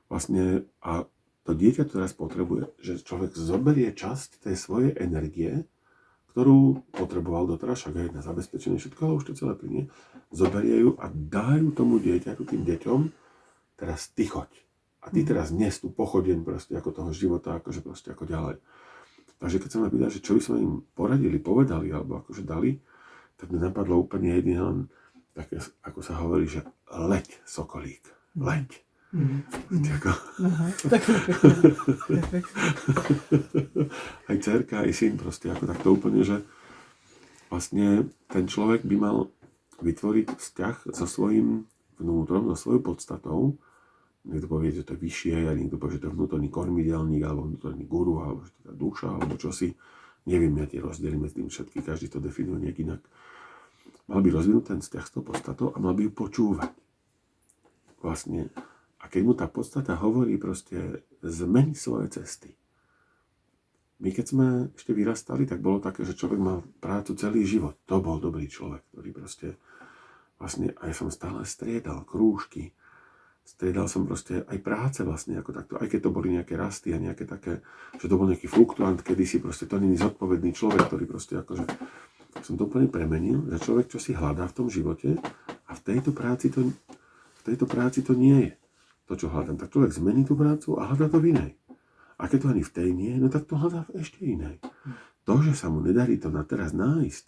[SPEAKER 2] Vlastne a to dieťa to teraz potrebuje, že človek zoberie časť tej svojej energie, ktorú potreboval doteraz, však aj na zabezpečenie všetko, ale už to celé plinie, zoberie ju a dajú tomu dieťaťu, tým deťom, teraz ty choď. A ty teraz nes tú pochodeň proste ako toho života, akože proste ako ďalej. Takže keď sa ma pýta, že čo by sme im poradili, povedali, alebo akože dali, tak mi napadlo úplne jediné, len také, ako sa hovorí, že leď, sokolík, leď.
[SPEAKER 1] Tak je pekné.
[SPEAKER 2] Aj dcerka, aj syn proste, ako takto úplne, že vlastne ten človek by mal vytvoriť vzťah so svojím vnútrom, so svojou podstatou. Niekto povie, že to je vyššie, a niekto povie, že to je vnútorný kormidelník, alebo vnútorný guru, alebo že to je duša, alebo čosi. Neviem ja tie rozdiely medzi tým všetky, každý to definuje nejak inak. Mal by rozvinúť ten vzťah s tou podstatou a mal by ju počúvať. Vlastne. A keď mu tá podstata hovorí proste, zmeni svoje cesty. My keď sme ešte vyrastali, tak bolo také, že človek mal prácu celý život. To bol dobrý človek, ktorý proste vlastne, aj som stále striedal krúžky, striedal som proste aj práce vlastne ako takto, aj keď to boli nejaké rasty a nejaké také, že to bol nejaký fluktuant, kedysi proste to nie je zodpovedný človek, ktorý proste akože som to úplne premenil, že človek čo si hľadá v tom živote a v tejto práci to nie je to, čo hľadám. Tak človek zmení tú prácu a hľadá to v inej. A keď to ani v tej nie, no tak to hľadá v ešte inej. To, že sa mu nedarí to na teraz nájsť,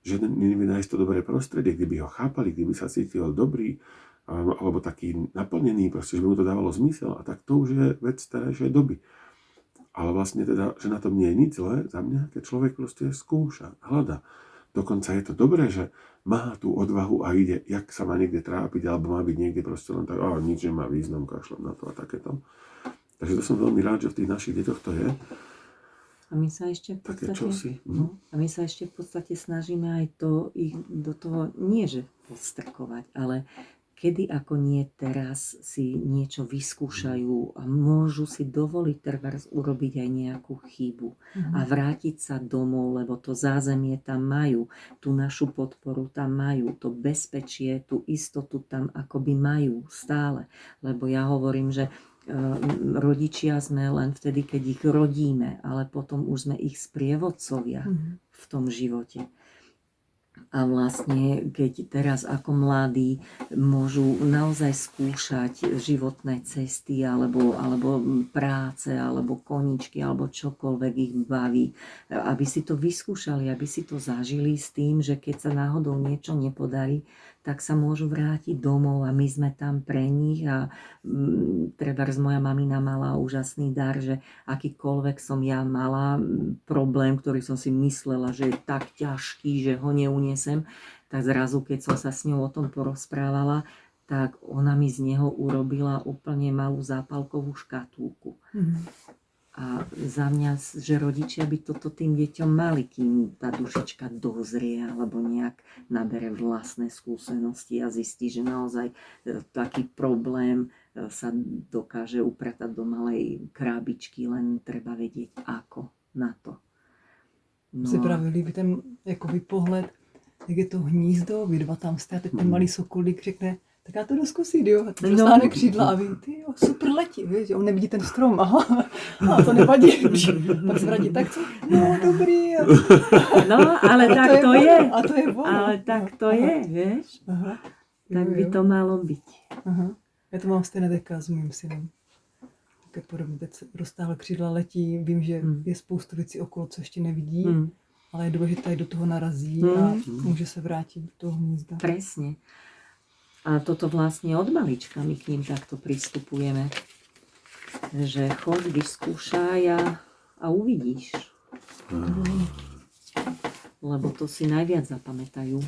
[SPEAKER 2] že nevie nájsť to dobré prostredie, kde by ho chápali, kde by sa cítil dobrý, alebo taký naplnený, proste, že by mu to dávalo zmysel, a tak to už je vec starejšej doby. Ale vlastne teda, že na tom nie je nič zlé za mňa, keď človek proste skúša, hľada. Dokonca je to dobré, že má tú odvahu a ide, jak sa má niekde trápiť, alebo má byť niekde proste len tak, nič nemá význam, kašľam na to a takéto. Takže to som veľmi rád, že v tých našich deťoch to je.
[SPEAKER 3] A my sa ešte v podstate, a my sa ešte v podstate snažíme aj to ich do toho, nie že podstrkovať, ale kedy ako nie teraz si niečo vyskúšajú a môžu si dovoliť trebárs urobiť aj nejakú chybu a vrátiť sa domov, lebo to zázemie tam majú, tú našu podporu tam majú, to bezpečie, tú istotu tam akoby majú stále. Lebo ja hovorím, že rodičia sme len vtedy, keď ich rodíme, ale potom už sme ich sprievodcovia v tom živote. A vlastne, keď teraz ako mladí môžu naozaj skúšať životné cesty, alebo práce, alebo koničky, alebo čokoľvek ich baví, aby si to vyskúšali, aby si to zažili s tým, že keď sa náhodou niečo nepodarí, tak sa môžu vrátiť domov a my sme tam pre nich. A trebárs moja mamina mala úžasný dar, že akýkoľvek som ja mala problém, ktorý som si myslela, že je tak ťažký, že ho neunesem, tak zrazu, keď som sa s ňou o tom porozprávala, tak ona mi z neho urobila úplne malú zápalkovú škatulku. A za mňa, že rodičia by toto tým deťom mali, kým tá dušička dozrie alebo nejak nabere vlastné skúsenosti a zistí, že naozaj taký problém sa dokáže upratať do malej krábičky, len treba vedieť, ako na No,
[SPEAKER 1] Si právě líbí ten jakoby pohled, jak je to hnízdo, vy dva tam jste a teď ten malý sokolík řekne, tak já to jdu zkusit, jo. A teď dostane křídla a vy, ty jo, super letí, víš, on nevidí ten strom, aha, a to nevadí, pak se vrátí, tak co, no dobrý.
[SPEAKER 3] no, ale tak to je.
[SPEAKER 1] A to je ono.
[SPEAKER 3] Ale tak to je, vieš?
[SPEAKER 1] Aha.
[SPEAKER 3] Tak
[SPEAKER 1] Jo,
[SPEAKER 3] by
[SPEAKER 1] jo.
[SPEAKER 3] to malo byť.
[SPEAKER 1] Aha. Já to mám stejné teďka s mým synem. Také podobně, teď se roztáhl křídla, letí, vím, že je spoustu věcí okolo, co ještě nevidí, ale je důležité, do toho narazí a může se vrátit do toho hnízda.
[SPEAKER 3] Presne. A toto vlastne od malička my k ním takto pristupujeme. Že choď, vyskúšaj a uvidíš. Lebo to si najviac zapamätajú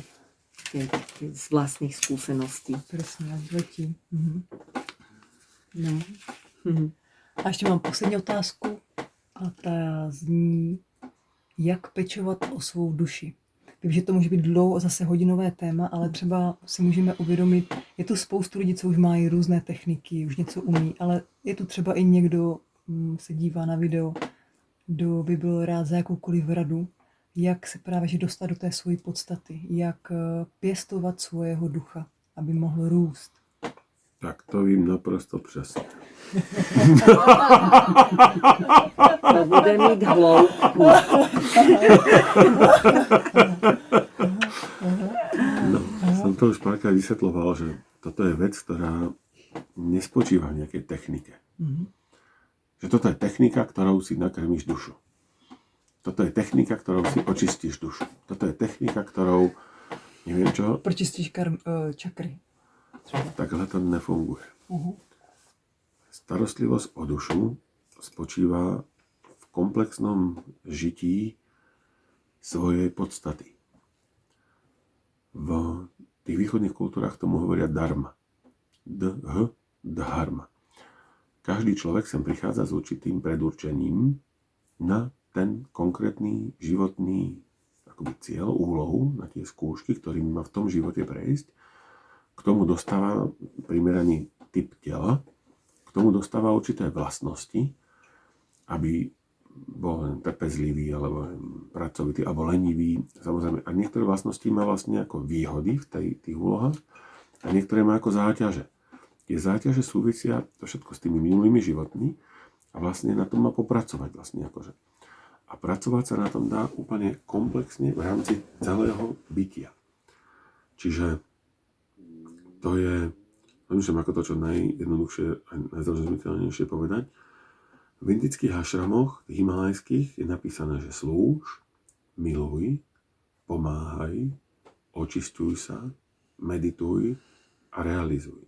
[SPEAKER 3] keď z vlastných skúseností.
[SPEAKER 1] Přesně, až letí. Mhm.
[SPEAKER 3] No.
[SPEAKER 1] A ještě mám poslední otázku a ta zní, jak pečovat o svou duši. Vím, že to může být dlouho, zase hodinové téma, ale třeba si můžeme uvědomit, je tu spoustu lidí, co už mají různé techniky, už něco umí, ale je tu třeba i někdo, se dívá na video, kdo by byl rád za jakoukoliv radu, jak se právě že dostat do té své podstaty, jak pěstovat svého ducha, aby mohl růst.
[SPEAKER 2] Tak to vím naprosto přesně.
[SPEAKER 3] To bude mít hloubku.
[SPEAKER 2] No, som to už párkrát vysvetľoval, že toto je vec, ktorá nespočíva v nejakej technike. Že toto je technika, ktorou si nakrmíš dušu. Toto je technika, ktorou si očistíš dušu. Toto je technika, ktorou, neviem čo,
[SPEAKER 1] Pročistíš čakry.
[SPEAKER 2] takhle to nefunguje. Starostlivosť o dušu spočíva v komplexnom žití svojej podstaty. V tých východných kultúrach tomu hovoria dharma. Dharma. Každý človek sem prichádza s určitým predurčením na ten konkrétny životný akoby cieľ, úlohu, na tie skúšky, ktorými má v tom živote prejsť. K tomu dostáva primeraný typ tela, k tomu dostáva určité vlastnosti, aby bol len trpezlivý, alebo pracovitý, alebo lenivý. Samozrejme, a niektoré vlastnosti má vlastne ako výhody v tých úlohách a niektoré má ako záťaže. Tie záťaže súvisia to všetko s tými minulými životmi a vlastne na tom má popracovať vlastne akože. A pracovať sa na tom dá úplne komplexne v rámci celého bytia. Čiže to je, neviem ako to čo najjednoduchšie a najzrozumiteľnejšie povedať. V indických ašramoch, himalajských, je napísané, že slúž, miluj, pomáhaj, očistuj sa, medituj a realizuj.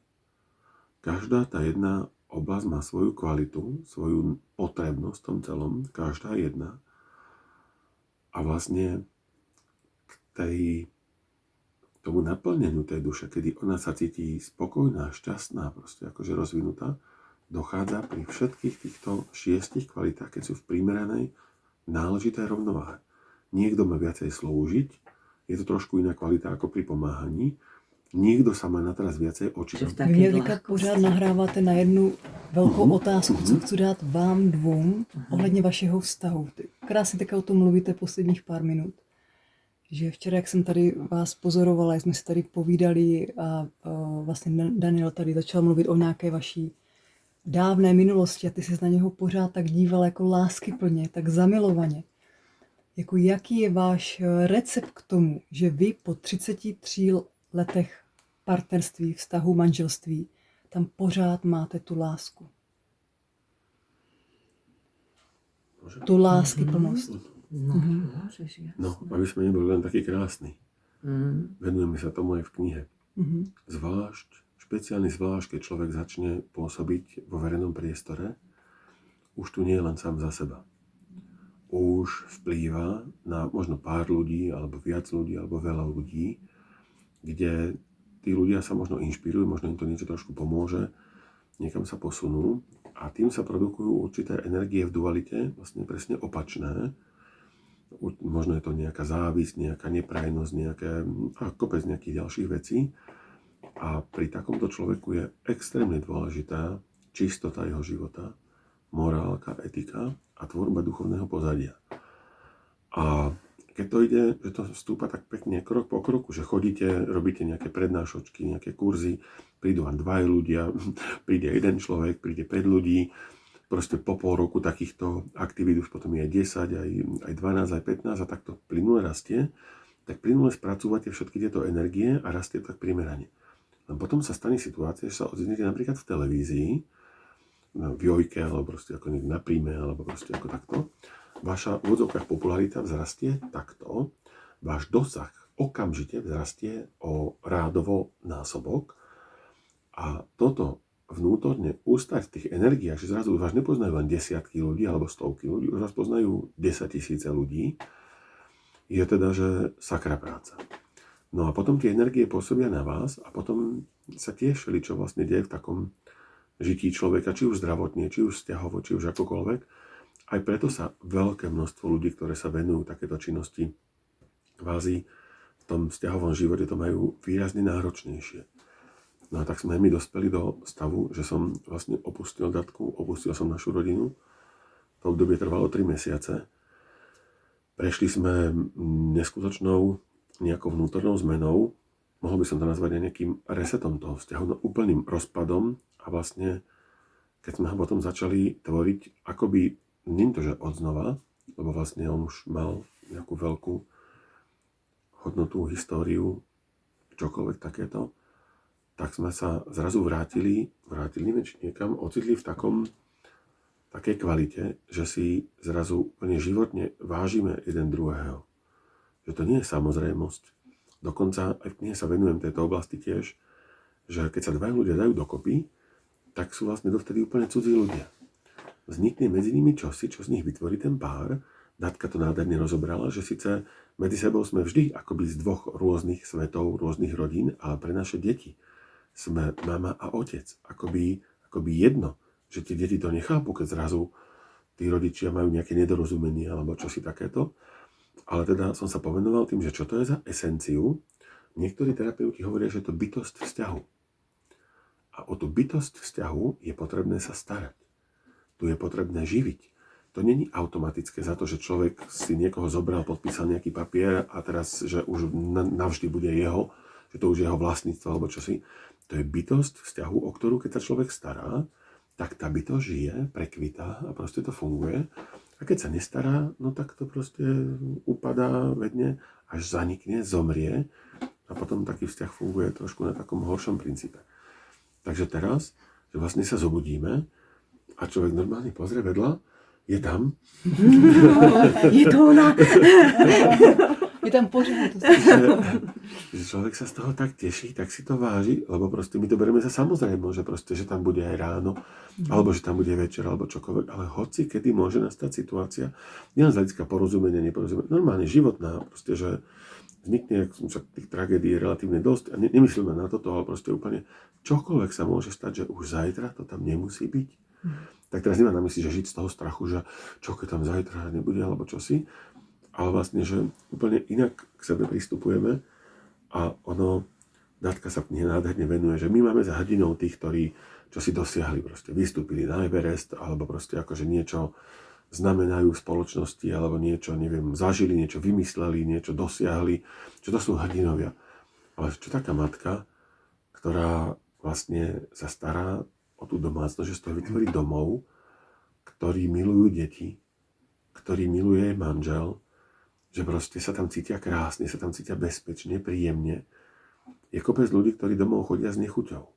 [SPEAKER 2] Každá tá jedna oblasť má svoju kvalitu, svoju potrebnosť v tom celom, každá jedna. A vlastne k tomu naplneniu tej duše, kedy ona sa cíti spokojná, šťastná, proste akože rozvinutá, dochádza pri všetkých týchto 6 kvalitách, keď sú v primeranej, náležitej rovnováhe. Niekto má viacej slúžiť, je to trošku iná kvalita ako pri pomáhaní, niekto sa má na teraz viacej očiť.
[SPEAKER 1] Vy mě teďka pořád nahráváte na jednu velkou otázku, co chci dát vám dvou ohledně vašeho vztahu. Krásně teďka o tom mluvíte posledních pár minut. Že včera, jak jsem tady vás pozorovala, jsme si tady povídali a vlastně Daniel tady začal mluvit o nějaké vaší dávné minulosti a ty se na něho pořád tak díval jako láskyplně, tak zamilovaně. Jako jaký je váš recept k tomu, že vy po 33 letech partnerství, vztahu, manželství, tam pořád máte tu lásku. Tu láskyplnost.
[SPEAKER 3] No, môžeš, jasné.
[SPEAKER 2] No, aby sme neboli len takí krásni. Venujeme sa tomu aj v knihe. Zvlášť, špeciálne zvlášť, keď človek začne pôsobiť vo verejnom priestore, už tu nie je len sám za seba. Už vplýva na možno pár ľudí, alebo viac ľudí, alebo veľa ľudí, kde tí ľudia sa možno inšpirujú, možno im to niečo trošku pomôže, niekam sa posunú a tým sa produkujú určité energie v dualite, vlastne presne opačné. Možno je to nejaká závisť, nejaká neprajnosť, a kopec nejakých ďalších vecí. A pri takomto človeku je extrémne dôležitá čistota jeho života, morálka, etika a tvorba duchovného pozadia. A keď to ide, že to stúpa tak pekne krok po kroku, že chodíte, robíte nejaké prednášočky, nejaké kurzy, prídu vám 2 ľudia, príde 1 človek, príde 5 ľudí, proste po pol roku takýchto aktivít už potom je 10, aj 12, aj 15 a takto plynule rastie, tak plynule spracúvate všetky tieto energie a rastie tak primerane. A potom sa stane situácia, že sa ocitnete napríklad v televízii, v Jojke, alebo proste ako niekde na Príme, alebo proste ako takto. Vaša v odzovkách popularita vzrastie takto, váš dosah okamžite vzrastie o rádovo násobok a toto vnútorne ustať v tých energiách, že zrazu už vás nepoznajú len desiatky ľudí alebo stovky ľudí, už vás poznajú 10 000 ľudí, je teda, že sakra práca. No a potom tie energie pôsobia na vás a potom sa tiež čo vlastne deje v takom žití človeka, či už zdravotne, či už vzťahovo, či už akokoľvek. Aj preto sa veľké množstvo ľudí, ktoré sa venujú takéto činnosti kvázi v tom vzťahovom živote, to majú výrazne náročnejšie. No a tak sme my dospeli do stavu, že som vlastne opustil Datku, opustil som našu rodinu. To obdobie trvalo 3 mesiace. Prešli sme neskutočnou nejakou vnútornou zmenou. Mohol by som to nazvať aj nejakým resetom toho vzťahu, no úplným rozpadom. A vlastne, keď sme ho potom začali tvoriť, akoby, nie to, že odznova, lebo vlastne on už mal nejakú veľkú hodnotu, históriu, čokoľvek takéto, tak sme sa zrazu vrátili niekam, ocitli v takej kvalite, že si zrazu úplne životne vážime jeden druhého. Že to nie je samozrejmosť. Dokonca aj v knihe sa venujem tejto oblasti tiež, že keď sa 2 ľudia dajú dokopy, tak sú vlastne dovtedy úplne cudzí ľudia. Vznikne medzi nimi čosi, čo z nich vytvorí ten pár. Datka to nádherne rozobrala, že síce medzi sebou sme vždy akoby z 2 rôznych svetov, rôznych rodín, ale pre naše deti sme mama a otec. Akoby jedno, že tie deti to nechápu, keď zrazu tí rodičia majú nejaké nedorozumenie alebo čosi takéto. Ale teda som sa povenoval tým, že čo to je za esenciu. Niektorí terapeuti hovoria, že je to bytosť vzťahu. A o tú bytosť vzťahu je potrebné sa starať. Tu je potrebné živiť. To není automatické za to, že človek si niekoho zobral, podpísal nejaký papier a teraz, že už navždy bude jeho, že to už je jeho vlastníctvo alebo čosi. To je bytosť vzťahu, o ktorú keď sa človek stará, tak tá bytosť žije, prekvitá a proste to funguje. A keď sa nestará, no tak to proste upadá, vedne, až zanikne, zomrie a potom taký vzťah funguje trošku na takom horšom princípe. Takže teraz, že vlastne sa zobudíme a človek normálne pozrie vedľa, je tam.
[SPEAKER 3] Je to ona.
[SPEAKER 1] Je tam pořád.
[SPEAKER 2] Že človek sa z toho tak teší, tak si to váži, lebo proste my to bereme za samozrejmo, že proste, že tam bude aj ráno, alebo že tam bude večer, alebo čokoľvek, ale hoci kedy môže nastať situácia, nielen z hľadiska porozumenia, neporozumenia, normálne životná, proste, že vznikne, však tých tragédií je relatívne dosť, a nemyslíme na toto, ale proste úplne čokoľvek sa môže stať, že už zajtra to tam nemusí byť. Tak teraz nemá na mysli, že žiť z toho strachu, že čo keď tam zajtra nebude, alebo čosi, ale vlastne, že úplne inak k sebe pristupujeme a ono, Datka sa v knihe nádherne venuje, že my máme za hrdinou tých, ktorí čo si dosiahli, proste vystúpili na Everest, alebo proste akože niečo znamenajú v spoločnosti, alebo niečo, neviem, zažili, niečo vymysleli, niečo dosiahli, čo to sú hrdinovia. Ale čo taká matka, ktorá vlastne sa stará o tú domácnosť, že z toho vytvorí domov, ktorí milujú deti, ktorý miluje manžel, že proste sa tam cítia krásne, sa tam cítia bezpečne, príjemne. Je kopec ľudí, ktorí domov chodia s nechuťou.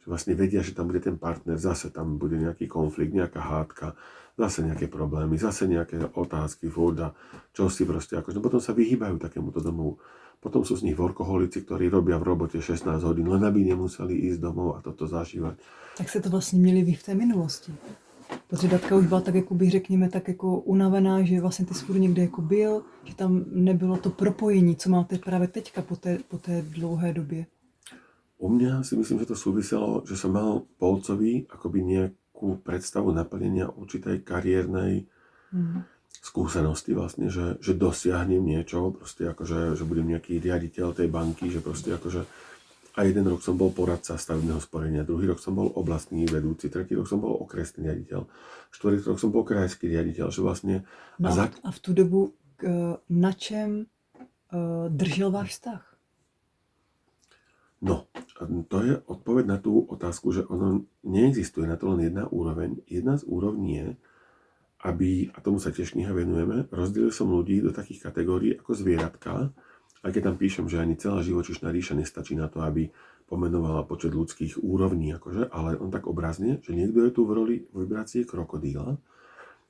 [SPEAKER 2] Že vlastne vedia, že tam bude ten partner, zase tam bude nejaký konflikt, nejaká hádka, zase nejaké problémy, zase nejaké otázky, voda, čo si proste akože. Potom sa vyhýbajú takémuto domovu. Potom sú z nich workoholici, ktorí robia v robote 16 hodín, len aby nemuseli ísť domov a toto zažívať.
[SPEAKER 1] Tak se to vlastně měli vy v té minulosti. Protože Datka už byla tak, jakoby, řekněme, tak jako unavená, že vlastně ty furt někde jako byl, že tam nebylo to propojení, co máte právě teďka po té dlouhé době.
[SPEAKER 2] U mňa si myslím, že to súviselo, že som mal Polcovi akoby nejakú predstavu naplnenia určitej kariérnej skúsenosti vlastne, že dosiahnem niečo, proste akože, že budem nejaký riaditeľ tej banky, že proste akože a jeden rok som bol poradca stavebného sporenia, druhý rok som bol oblastný vedúci, tretí rok som bol okresný riaditeľ, štvrtý rok som bol krajský riaditeľ, že vlastne...
[SPEAKER 1] No a v tu dobu na čem držel váš vztah?
[SPEAKER 2] No, to je odpoveď na tú otázku, že ono neexistuje na to len jedna úroveň. Jedna z úrovní je, aby, a tomu sa tiež kniha venujeme, rozdelil som ľudí do takých kategórií ako zvieratka, aj keď tam píšem, že ani celá živočíšna ríša nestačí na to, aby pomenovala počet ľudských úrovní, akože, ale on tak obrazne, že niekto je tu v roli v vibrácii krokodíla,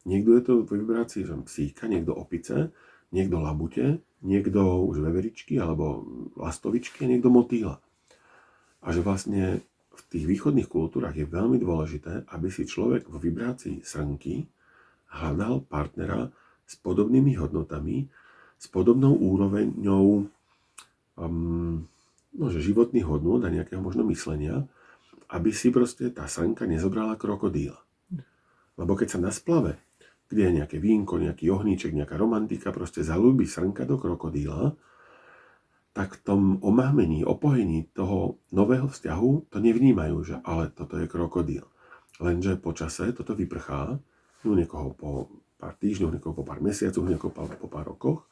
[SPEAKER 2] niekto je tu v vibrácii psíka, niekto opice, niekto labute, niekto už veveričky alebo lastovičky a niekto motýla. A že vlastne v tých východných kultúrach je veľmi dôležité, aby si človek v vibrácii srnky hľadal partnera s podobnými hodnotami, s podobnou úroveňou životných hodnôt a nejakého možno myslenia, aby si proste tá srnka nezobrala krokodíla. Lebo keď sa na splave, kde je nejaké vínko, nejaký ohníček, nejaká romantika, proste zalúbi srnka do krokodíla, tak v tom omámení, opojení toho nového vzťahu to nevnímajú, že ale toto je krokodíl. Lenže po čase toto vyprchá, niekoho po pár týždňov, niekoho po pár mesiacoch, niekoho po pár rokoch.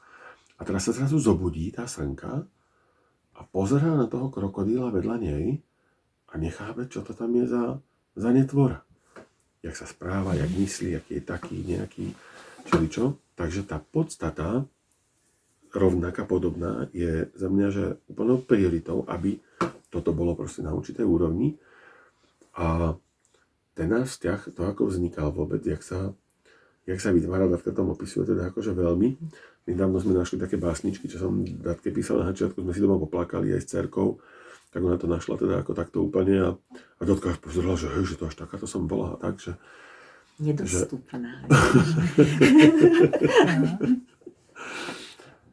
[SPEAKER 2] A teraz sa zrazu zobudí tá srnka a pozerá na toho krokodíla vedľa nej a nechápe, čo to tam je za netvora. Jak sa správa, jak myslí, aký je taký, nejaký, čeličo. Takže tá podstata rovnaká, podobná, je za mňa, že úplnou prioritou, aby toto bolo proste na určitej úrovni. A ten náš vzťah, to ako vznikal vôbec, jak sa vytváral, Datka tam opisuje teda akože veľmi. Nedávno sme našli také básničky, čo som Datke písal na začiatku, sme si doma poplakali aj s dcerkou, tak ona to našla teda ako takto úplne a Datka až pozerala, že hej, že to až takáto som bola, takže...
[SPEAKER 3] Nedostupná.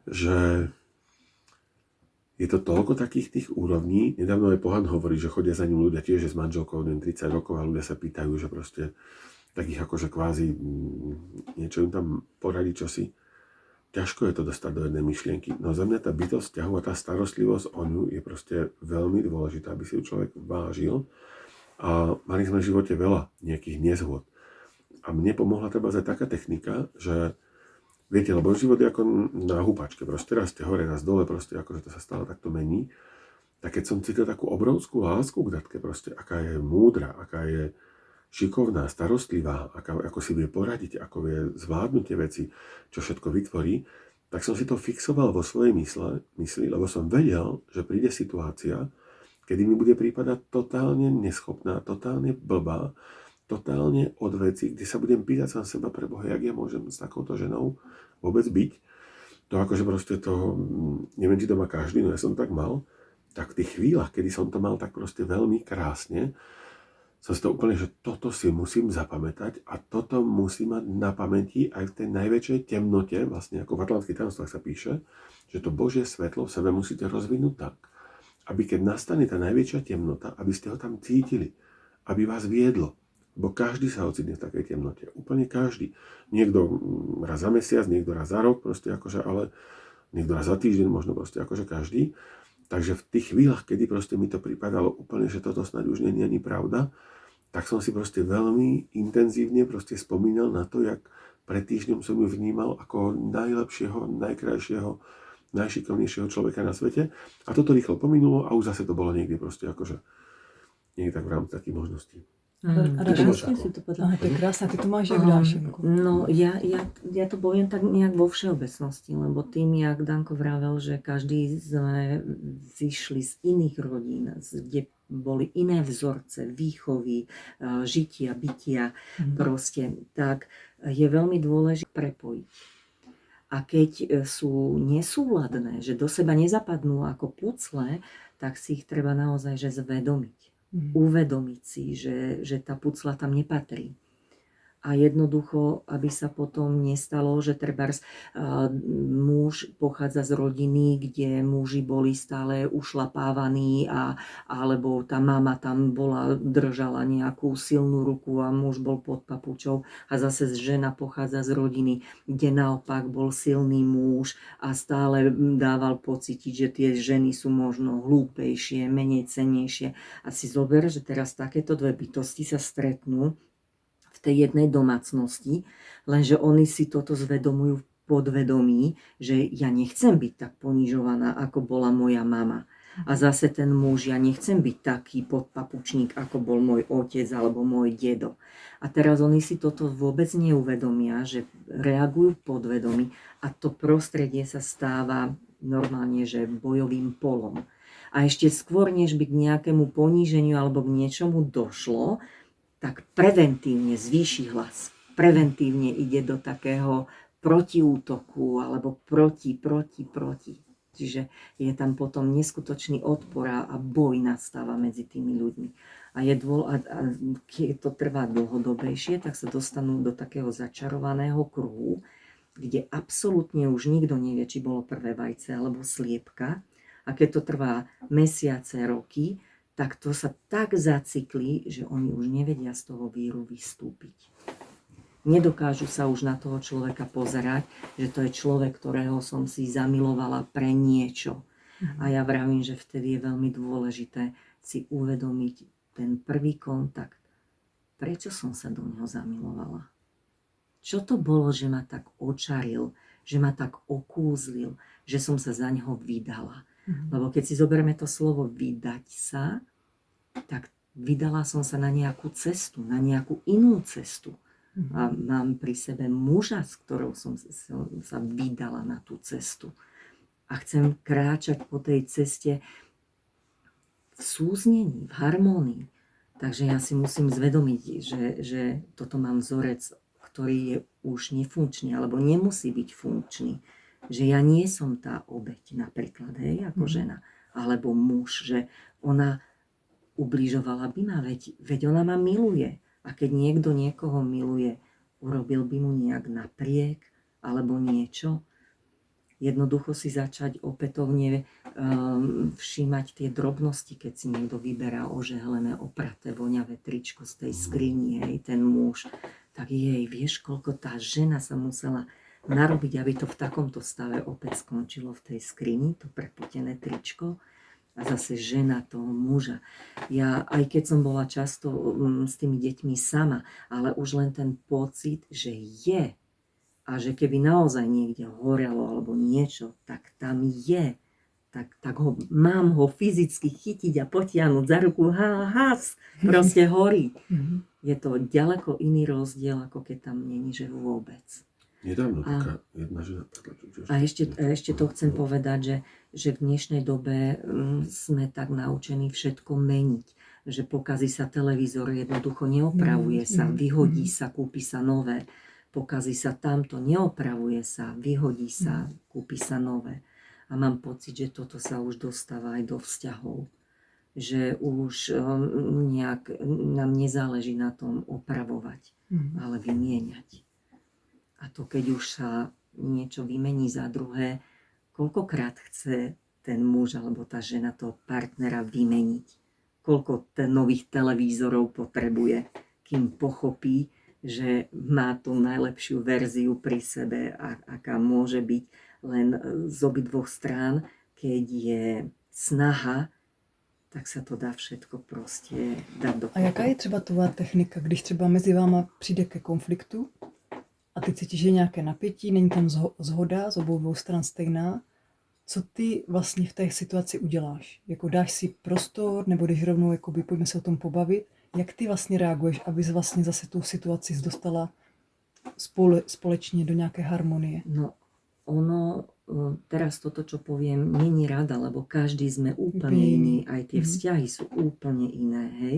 [SPEAKER 2] Že je to toľko takých tých úrovní. Nedávno aj Pohan hovorí, že chodia za ním ľudia tiež, že s manželkou 30 rokov a ľudia sa pýtajú, že proste takých akože kvázi niečo im tam poradí čosi. Ťažko je to dostať do jednej myšlienky. No za mňa tá bytosť vzťahu a tá starostlivosť o ňu je proste veľmi dôležitá, aby si ju človek vážil. A mali sme v živote veľa nejakých nezhôd. A mne pomohla treba aj taká technika, že viete, lebo život je ako na húpačke, proste raz ste hore, raz dole, proste akože to sa stále takto mení. Tak keď som cítil takú obrovskú lásku k Datke, proste aká je múdra, aká je šikovná, starostlivá, ako si vie poradiť, ako vie zvládnuť tie veci, čo všetko vytvorí, tak som si to fixoval vo svojej mysli, lebo som vedel, že príde situácia, kedy mi bude prípadať totálne neschopná, totálne blbá, totálne od veci, kde sa budem pýtať sám seba pre Boha, jak ja môžem s takouto ženou vôbec byť. To akože proste to, neviem, či to má každý, no ja som tak mal, tak v tých chvíľach, kedy som to mal tak proste veľmi krásne, som si to úplne, že toto si musím zapamätať a toto musím mať na pamäti aj v tej najväčšej temnote, vlastne ako v Atlantských tajomstvách sa píše, že to Božie svetlo v sebe musíte rozvinúť tak, aby keď nastane tá najväčšia temnota, aby ste ho tam cítili, aby vás viedlo. Lebo každý sa ocitne v takej temnote. Úplne každý. Niekto raz za mesiac, niekto raz za rok, proste akože, ale niekto raz za týždeň, možno proste akože každý. Takže v tých chvíľach, kedy proste mi to pripadalo úplne, že toto snad už nie je ani pravda, tak som si proste veľmi intenzívne proste spomínal na to, jak pred týždňom som ju vnímal ako najlepšieho, najkrajšieho, najšikovnejšieho človeka na svete. A toto rýchlo pominulo a už zase to bolo niekde proste akože niekde tak v rámci takých možností.
[SPEAKER 1] A
[SPEAKER 3] Krásne si to povedala.
[SPEAKER 1] to je krásne, ty to máš jak Dášenko.
[SPEAKER 3] No, ja to poviem tak nejak vo všeobecnosti, lebo tým, jak Danko vravel, že každý sme zišli z iných rodín, kde boli iné vzorce, výchovy, žitia, bytia, proste, tak je veľmi dôležité prepojiť. A keď sú nesúladné, že do seba nezapadnú ako pucle, tak si ich treba naozaj že zvedomiť. Uvedomiť si, že tá pucla tam nepatrí. A jednoducho, aby sa potom nestalo, že trebárs muž pochádza z rodiny, kde muži boli stále ušlapávaní alebo tá mama tam držala nejakú silnú ruku a muž bol pod papučou a zase žena pochádza z rodiny, kde naopak bol silný muž a stále dával pocítiť, že tie ženy sú možno hlúpejšie, menej cennejšie. A si zober, že teraz takéto dve bytosti sa stretnú v tej jednej domácnosti, lenže oni si toto zvedomujú podvedomí, že ja nechcem byť tak ponižovaná, ako bola moja mama. A zase ten muž, ja nechcem byť taký podpapučník, ako bol môj otec alebo môj dedo. A teraz oni si toto vôbec neuvedomia, že reagujú podvedomí a to prostredie sa stáva normálne, že bojovým polom. A ešte skôr, než by k nejakému poníženiu alebo k niečomu došlo, tak preventívne zvýši hlas. Preventívne ide do takého protiútoku alebo proti. Čiže je tam potom neskutočný odpor a boj nastáva medzi tými ľuďmi. A keď to trvá dlhodobejšie, tak sa dostanú do takého začarovaného kruhu, kde absolútne už nikto nevie, či bolo prvé vajce alebo sliepka. A keď to trvá mesiace, roky, tak to sa tak zacyklí, že oni už nevedia z toho víru vystúpiť. Nedokážu sa už na toho človeka pozerať, že to je človek, ktorého som si zamilovala pre niečo. A ja vravím, že vtedy je veľmi dôležité si uvedomiť ten prvý kontakt. Prečo som sa do neho zamilovala? Čo to bolo, že ma tak očaril, že ma tak okúzlil, že som sa za neho vydala? Lebo keď si zoberieme to slovo vydať sa, tak vydala som sa na nejakú cestu, na nejakú inú cestu. A mám pri sebe muža, s ktorou som sa vydala na tú cestu. A chcem kráčať po tej ceste v súznení, v harmónii. Takže ja si musím zvedomiť, že toto mám vzorec, ktorý je už nefunkčný, alebo nemusí byť funkčný. Že ja nie som tá obeť napríklad, ako žena, alebo muž, že ona ubližovala by ma, veď ona ma miluje. A keď niekto niekoho miluje, urobil by mu nejak napriek alebo niečo. Jednoducho si začať opätovne všímať tie drobnosti, keď si niekto vyberá ožehlené, opraté, voňavé tričko z tej skrini, ten muž. Tak vieš, koľko tá žena sa musela narobiť, aby to v takomto stave opäť skončilo v tej skrini, to prepotené tričko. A zase žena toho muža. Ja, aj keď som bola často s tými deťmi sama, ale už len ten pocit, že je a že keby naozaj niekde horelo alebo niečo, tak tam je. Tak mám ho fyzicky chytiť a potiahnuť za ruku, has, proste horí. Je to ďaleko iný rozdiel, ako keď tam není, že vôbec.
[SPEAKER 2] Nedávno taká jedna žena.
[SPEAKER 3] A ešte to chcem povedať, že v dnešnej dobe sme tak naučení všetko meniť. Že pokazí sa televízor, jednoducho neopravuje sa, vyhodí sa, kúpi sa nové. Pokazí sa tamto, neopravuje sa, vyhodí sa, kúpi sa nové. A mám pocit, že toto sa už dostáva aj do vzťahov. Že už nejak nám nezáleží na tom opravovať, ale vymieňať. A to keď už sa niečo vymení za druhé, koľkokrát chce ten muž alebo tá žena toho partnera vymeniť. Koľko nových televízorov potrebuje, kým pochopí, že má tú najlepšiu verziu pri sebe, aká môže byť len z obidvoch strán. Keď je snaha, tak sa to dá všetko proste dať do.
[SPEAKER 1] A jaká je třeba tvá technika, když třeba mezi váma přijde ke konfliktu a ty cítíš, že je nějaké napětí, není tam zhoda, z obou stran stejná, co ty vlastně v té situaci uděláš? Jako dáš si prostor, nebo jdeš rovnou, jakoby, pojďme se o tom pobavit, jak ty vlastně reaguješ, abys vlastně zase tu situaci dostala společně do nějaké harmonie?
[SPEAKER 3] No, ono, teraz toto, čo poviem, není rada, lebo každý sme úplne iný, aj tie vzťahy sú úplne iné, hej,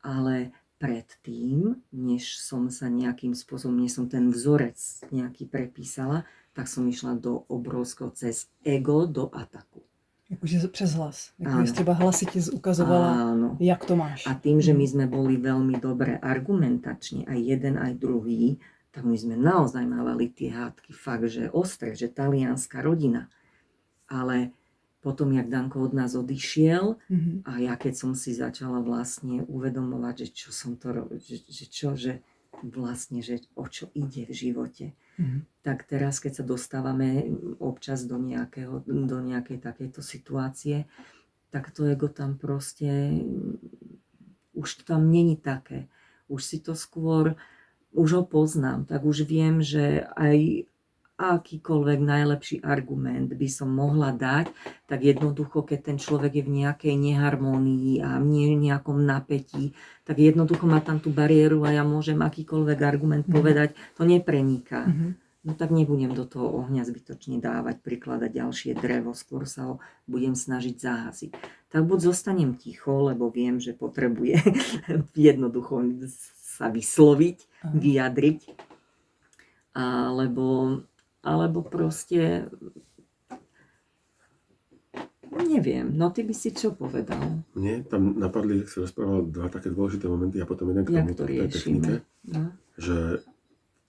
[SPEAKER 3] ale predtým, než som sa nejakým spôsobom, než som ten vzorec nejaký prepísala, tak som išla do obrovského cez ego, do ataku.
[SPEAKER 1] Jakože přes hlas. Jakože třeba hlasitě ukazovala, áno, jak to máš.
[SPEAKER 3] A tým, že my sme boli veľmi dobre argumentační, aj jeden, aj druhý, tak my sme naozaj mávali tie hádky fakt, že ostré, že talianská rodina. Ale potom, jak Danko od nás odišiel a ja keď som si začala vlastne uvedomovať, že čo som to robil, že vlastne, že o čo ide v živote, tak teraz, keď sa dostávame občas do nejakej takejto situácie, tak to ego tam proste, už tam není také. Už si to skôr, už ho poznám, tak už viem, že aj akýkoľvek najlepší argument by som mohla dať, tak jednoducho, keď ten človek je v nejakej neharmónii a v nejakom napätí, tak jednoducho má tam tú bariéru a ja môžem akýkoľvek argument povedať, to nepreniká. No tak nebudem do toho ohňa zbytočne dávať, prikladať ďalšie drevo, skôr sa ho budem snažiť zahasiť. Tak buď zostanem ticho, lebo viem, že potrebuje jednoducho sa vysloviť, vyjadriť, alebo proste neviem, no ty by si čo povedal?
[SPEAKER 2] Mne tam napadli, ak si rozprával, dva také dôležité momenty a potom jeden k tomu, tej technike, že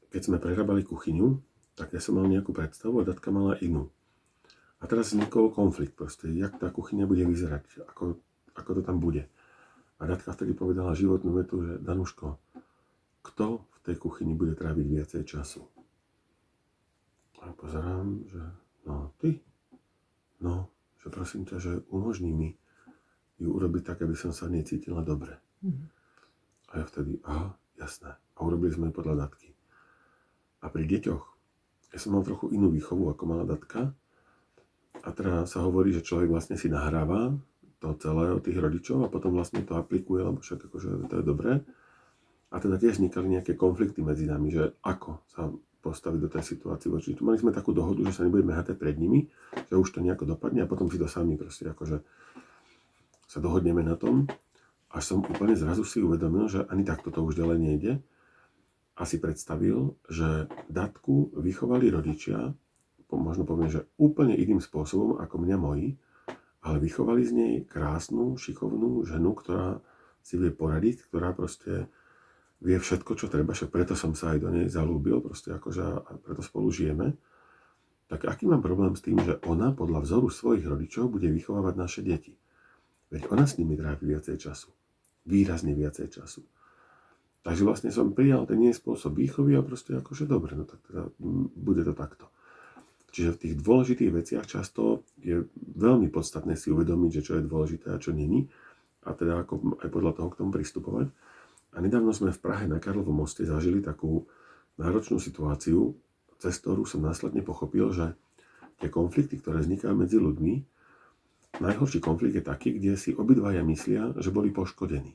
[SPEAKER 2] keď sme prerábali kuchyňu, tak ja som mal nejakú predstavu a Datka mala inú. A teraz vznikol konflikt proste, jak tá kuchyňa bude vyzerať, ako to tam bude. A Datka vtedy povedala životnú vetu, že Danuško, kto v tej kuchyni bude tráviť viacej času? A pozerám, že no ty, no, že prosím ťa, že umožní mi ju urobiť tak, aby som sa necítila dobre. A ja vtedy, aha, jasné. A urobili sme podľa Datky. A pri deťoch, ja som mal trochu inú výchovu, ako mala Datka. A teda sa hovorí, že človek vlastne si nahráva to celé od tých rodičov a potom vlastne to aplikuje, lebo však akože to je dobré. A teda tiež vznikali nejaké konflikty medzi nami, že ako sa postaviť do tej situácie. Mali sme takú dohodu, že sa nebudeme hádať pred nimi, že už to nejako dopadne a potom si to sami proste akože sa dohodneme na tom. Až som úplne zrazu si uvedomil, že ani takto to už ďalej nejde. A si predstavil, že Datku vychovali rodičia, možno poviem, že úplne iným spôsobom ako mňa moji, ale vychovali z nej krásnu, šikovnú ženu, ktorá si vie poradiť, ktorá proste vie všetko, čo treba, však preto som sa aj do nej zalúbil, proste akože a preto spolu žijeme. Tak aký mám problém s tým, že ona podľa vzoru svojich rodičov bude vychovávať naše deti? Veď ona s nimi trávi viacej času. Výrazne viacej času. Takže vlastne som prijal ten jej spôsob výchovy a proste akože dobre, no tak teda bude to takto. Čiže v tých dôležitých veciach často je veľmi podstatné si uvedomiť, že čo je dôležité a čo není. A teda ako aj podľa toho k tomu pristupovať. A nedávno sme v Prahe na Karlovom moste zažili takú náročnú situáciu, cez ktorú som následne pochopil, že tie konflikty, ktoré vznikajú medzi ľuďmi, najhorší konflikt je taký, kde si obidvaja myslia, že boli poškodení.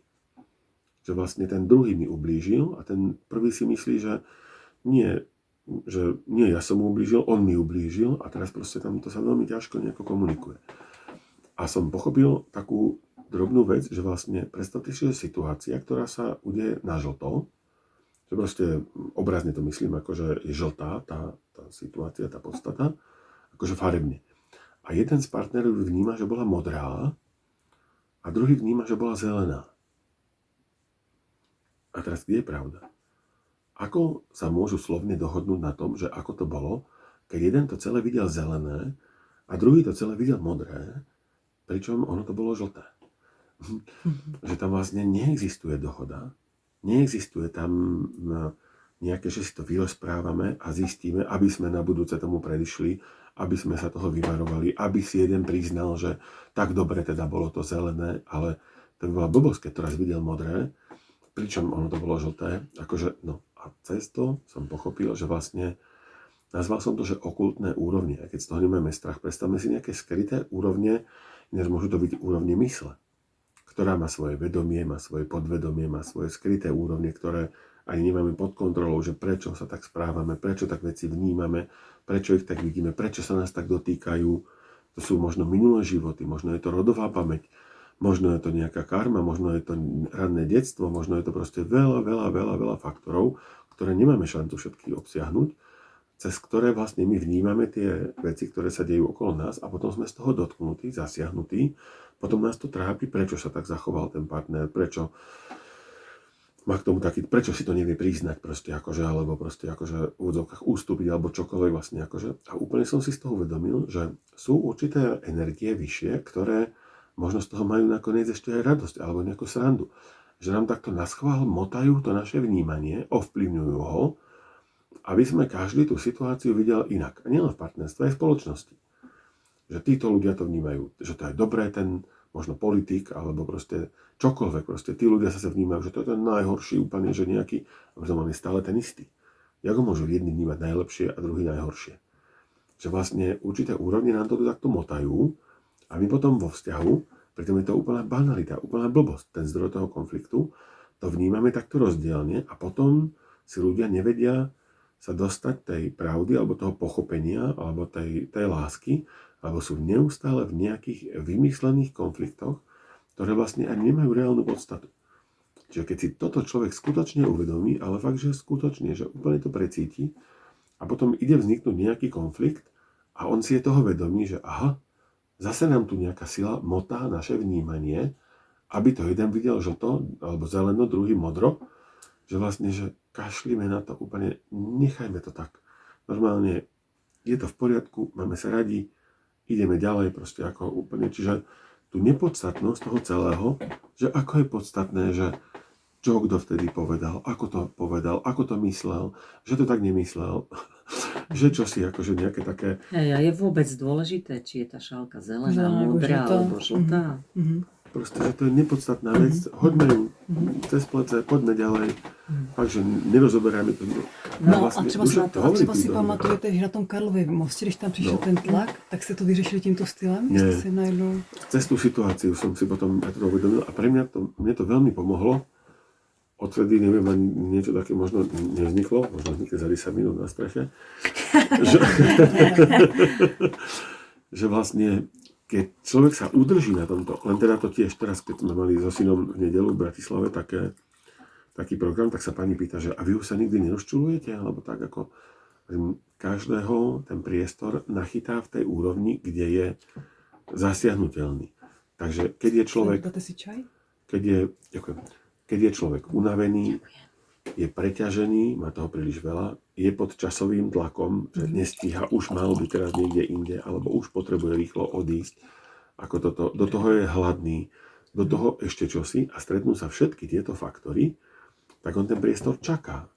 [SPEAKER 2] Že vlastne ten druhý mi ublížil a ten prvý si myslí, že nie ja som mu ublížil, on mi ublížil a teraz proste tam to sa veľmi ťažko nejako komunikuje. A som pochopil takú drobnú vec, že vlastne predstavte si, že situácia, ktorá sa udeje na žlto, že proste obrazne to myslím, akože je žltá tá situácia, tá podstata, akože farebne. A jeden z partnerov vníma, že bola modrá a druhý vníma, že bola zelená. A teraz kde je pravda? Ako sa môžu slovne dohodnúť na tom, že ako to bolo, keď jeden to celé videl zelené a druhý to celé videl modré, pričom ono to bolo žlté. Že tam vlastne neexistuje dohoda, neexistuje tam nejaké, že si to vyrozprávame a zistíme, aby sme na budúce tomu predišli, aby sme sa toho vyvarovali, aby si jeden priznal, že tak dobre teda bolo to zelené, ale to by bola blbosť, keď to raz videl modré, pričom ono to bolo žlté, akože, no a cez to som pochopil, že vlastne nazval som to, že okultné úrovne. A keď z toho nemáme strach, predstavme si nejaké skryté úrovne, ináč môžu to byť úrovne mysle, ktorá má svoje vedomie, má svoje podvedomie, má svoje skryté úrovne, ktoré ani nemáme pod kontrolou, že prečo sa tak správame, prečo tak veci vnímame, prečo ich tak vidíme, prečo sa nás tak dotýkajú. To sú možno minulé životy, možno je to rodová pamäť, možno je to nejaká karma, možno je to ranné detstvo, možno je to proste veľa faktorov, ktoré nemáme šancu všetky obsiahnuť, cez ktoré vlastne my vnímame tie veci, ktoré sa dejú okolo nás a potom sme z toho dotknutí, zasiahnutí. Potom nás to trápi, prečo sa tak zachoval ten partner, prečo má k tomu taký, prečo si to nevie priznať proste akože, alebo proste akože v úvodzovkách ústupiť, alebo čokoľvek vlastne akože. A úplne som si z toho uvedomil, že sú určité energie vyššie, ktoré možno z toho majú nakoniec ešte aj radosť alebo nejakú srandu. Že nám takto naschvál motajú to naše vnímanie, ovplyvňujú ho, aby sme každý tú situáciu videl inak. A nielen v partnerstve, aj v spoločnosti. Že títo ľudia to vnímajú, že to je dobré, ten možno politik, alebo proste čokoľvek. Proste tí ľudia sa vnímajú, že to je ten najhorší úplne, že nejaký, on je stále ten istý. Jak ho môžu jedni vnímať najlepšie a druhý najhoršie. Že vlastne určité úrovne nám to takto motajú a my potom vo vzťahu, pritom je to úplná banalita, úplná blbosť, ten zdroj toho konfliktu, to vnímame takto rozdielne a potom si ľudia nevedia sa dostať tej pravdy alebo toho pochopenia alebo tej lásky, alebo sú neustále v nejakých vymyslených konfliktoch, ktoré vlastne ani nemajú reálnu podstatu. Čiže keď si toto človek skutočne uvedomí, ale fakt, že skutočne, že úplne to precíti a potom ide vzniknúť nejaký konflikt a on si je toho vedomý, že aha, zase nám tu nejaká sila motá naše vnímanie, aby to jeden videl žlto alebo zeleno, druhý modro, že vlastne, že kašlíme na to úplne, nechajme to tak. Normálne je to v poriadku, máme sa radi, ideme ďalej proste ako úplne, čiže tú nepodstatnosť toho celého, že ako je podstatné, že čo kto vtedy povedal, ako to myslel, že to tak nemyslel, že čo si akože nejaké také...
[SPEAKER 3] A je vôbec dôležité, či je tá šálka zelená, modrá alebo žltá.
[SPEAKER 2] Proste, že to je nepodstatná vec, hoďme ju cez plece, poďme ďalej, takže nerozoberáme to.
[SPEAKER 1] No a třeba si pamatujete, že na tom Karlově mostě, když tam přišel ten tlak, tak jste to vyřešili tímto stylem?
[SPEAKER 2] Nie.
[SPEAKER 1] Jste si najednou...
[SPEAKER 2] Cez tú situáciu som si potom aj to uvedomil a pre mne to veľmi pomohlo. Odtedy, neviem, ani niečo také možno nevzniklo, možno vznikne za 10 minút na streche. že vlastne, keď človek sa udrží na tomto, len teda to tiež teraz, keď sme mali so synom v nedeľu v Bratislave taký program, tak sa pani pýta, že a vy už sa nikdy nerozčulujete? Alebo tak ako každého ten priestor nachytá v tej úrovni, kde je zasiahnutelný. Takže keď je človek...
[SPEAKER 1] Dáte si čaj?
[SPEAKER 2] Keď je človek unavený, je preťažený, má toho príliš veľa, je pod časovým tlakom, že nestíha, už mal byť teraz niekde inde, alebo už potrebuje rýchlo odísť, ako toto, do toho je hladný, do toho ešte čosi a stretnú sa všetky tieto faktory, tak on ten priestor čaká.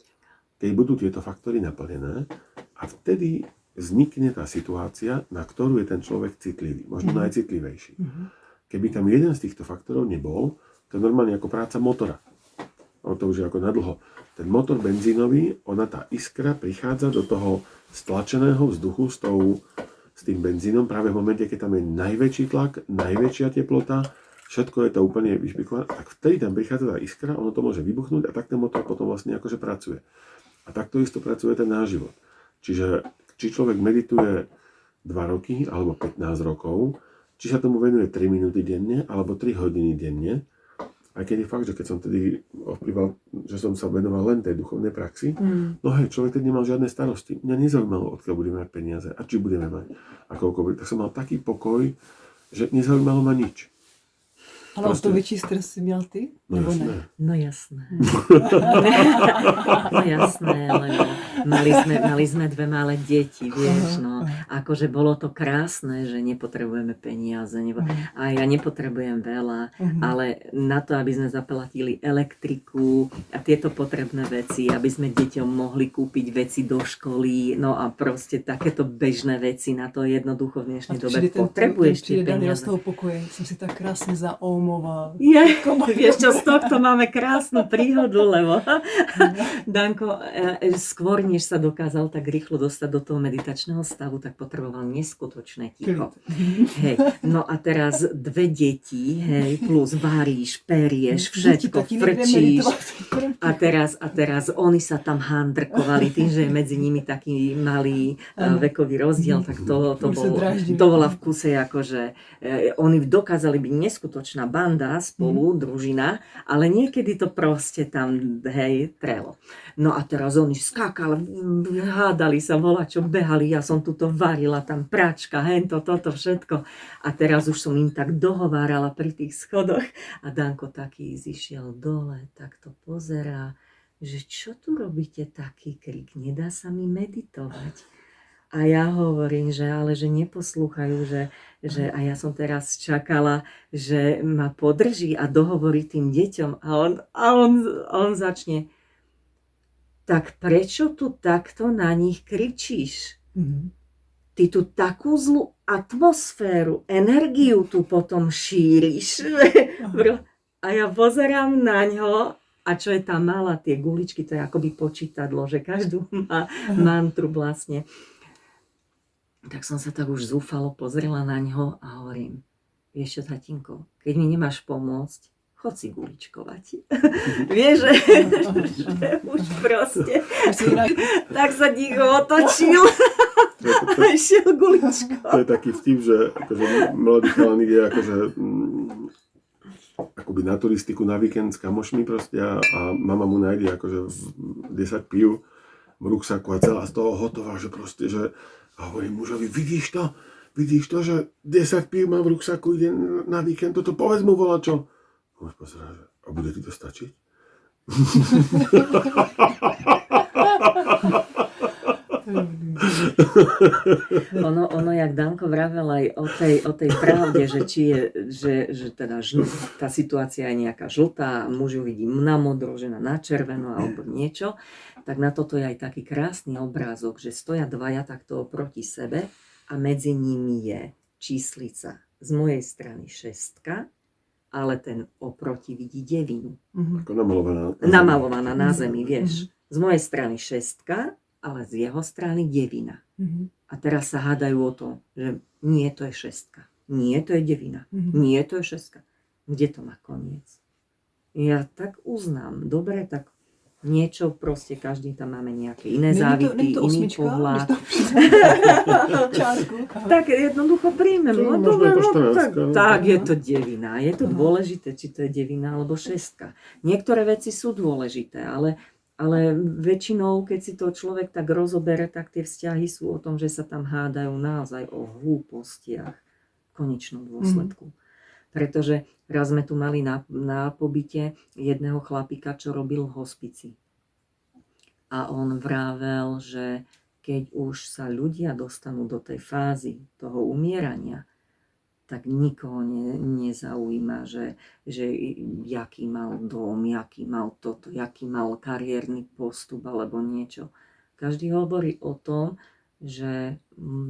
[SPEAKER 2] Keď budú tieto faktory naplnené a vtedy vznikne tá situácia, na ktorú je ten človek citlivý, možno najcitlivejší. Keby tam jeden z týchto faktorov nebol, to je normálne ako práca motora. To už je ako nadlho. Ten motor benzínový, tá iskra prichádza do toho stlačeného vzduchu s tým benzínom práve v momente, keď tam je najväčší tlak, najväčšia teplota, všetko je to úplne vyšpikované, tak vtedy tam prichádza tá iskra, ono to môže vybuchnúť a tak ten motor potom vlastne akože pracuje. A takto isto pracuje ten náš život. Čiže či človek medituje 2 roky alebo 15 rokov, či sa tomu venuje 3 minúty denne alebo 3 hodiny denne, aj keď je fakt, že keď som tedy ovplyval, že som sa venoval len tej duchovnej praxi, no hej, človek tedy nemal žiadne starosti. Mňa nezaujímalo, odkiaľ budeme mať peniaze a či budeme mať a koľko bude. Tak som mal taký pokoj, že nezaujímalo ma nič.
[SPEAKER 1] Ale o to větší stres si měl ty?
[SPEAKER 2] No
[SPEAKER 1] nebo
[SPEAKER 2] jasné.
[SPEAKER 1] ne?
[SPEAKER 3] No jasné. No jasné, lebo mali sme 2 malé deti, vieš, no. Akože bolo to krásne, že nepotrebujeme peniaze, a ja nepotrebujem veľa, ale na to, aby sme zaplatili elektriku a tieto potrebné veci, aby sme deťom mohli kúpiť veci do školy, no a proste takéto bežné veci, na to jednoducho v dnešnej dobe potrebuješ tie peniaze.
[SPEAKER 1] Z toho pokoje som si tak krásne zaomoval.
[SPEAKER 3] Vieš čo, z tohto máme krásnu príhodu, lebo Danko skôr, než sa dokázal tak rýchlo dostať do toho meditačného stavu, tak potreboval neskutočné ticho. Hej. No a teraz 2 deti, hej, plus varíš, perieš, všetko frčíš. A teraz oni sa tam handrkovali tým, že je medzi nimi taký malý vekový rozdiel, tak to bola v kuse akože oni dokázali byť neskutočná banda spolu, družina, ale niekedy to proste tam, hej, trelo. No a teraz oni skákali, hádali sa, volačo, behali, ja som tuto varila, tam pračka, hento, toto všetko. A teraz už som im tak dohovárala pri tých schodoch a Danko taký zišiel dole, tak to pozerá, že čo tu robíte taký krik, nedá sa mi meditovať. A ja hovorím, že ale že neposlúchajú, že a ja som teraz čakala, že ma podrží a dohovorí tým deťom a on začne, tak prečo tu takto na nich kričíš? Ty tu takú zlú atmosféru, energiu tu potom šíriš. A ja pozerám na ňo A čo je tam mala, tie guličky, to je akoby počítadlo, že každú má mantru vlastne. Tak som sa tak už zúfalo pozrela na ňo a hovorím, vieš čo, tatínko, keď mi nemáš pomôcť, chod si guličkovať. Vieš, že už proste. Tak sa ticho otočil a išiel guličkovať.
[SPEAKER 2] To je taký vtip, že akože mladý chalan ide akože akoby na turistiku na víkend s kamošmi proste a mama mu nájde akože 10 pív v ruksaku a celá z toho hotová, že proste, že a hovorím mužovi, vidíš to, že 10 pív mám v ruksaku, ide na víkend, toto povedz mu volačo. Muž pozerá, že a bude ti to stačiť?
[SPEAKER 3] Ono, jak Danko vravel aj o tej pravde, že či je, že teda tá situácia je nejaká žltá, muž ju vidí na modro, žena na červeno alebo niečo, tak na toto je aj taký krásny obrázok, že stoja dvaja takto oproti sebe a medzi nimi je číslica z mojej strany 6, ale ten oproti vidí 9.
[SPEAKER 2] Ako namalovaná.
[SPEAKER 3] Namalovaná na zemi, vieš. Z mojej strany 6, ale z jeho strany 9. A teraz sa hádajú o to, že nie, to je 6. Nie, to je 9. Nie, to je 6. Kde to má koniec? Ja tak uznám. Dobre, tak niečo proste, každý tam máme nejaké iné závity, iný pohľad. Tak jednoducho príjmem. Tak je to 9. Je to dôležité, či to je 9 alebo 6. Niektoré veci sú dôležité, ale väčšinou, keď si to človek tak rozobere, tak tie vzťahy sú o tom, že sa tam hádajú naozaj o hlúpostiach v konečnom dôsledku. Pretože raz sme tu mali na pobyte jedného chlapika, čo robil v hospici. A on vravel, že keď už sa ľudia dostanú do tej fázy toho umierania, tak nikoho nezaujíma, že jaký mal dom, jaký mal toto, jaký mal kariérny postup alebo niečo. Každý hovorí o tom, že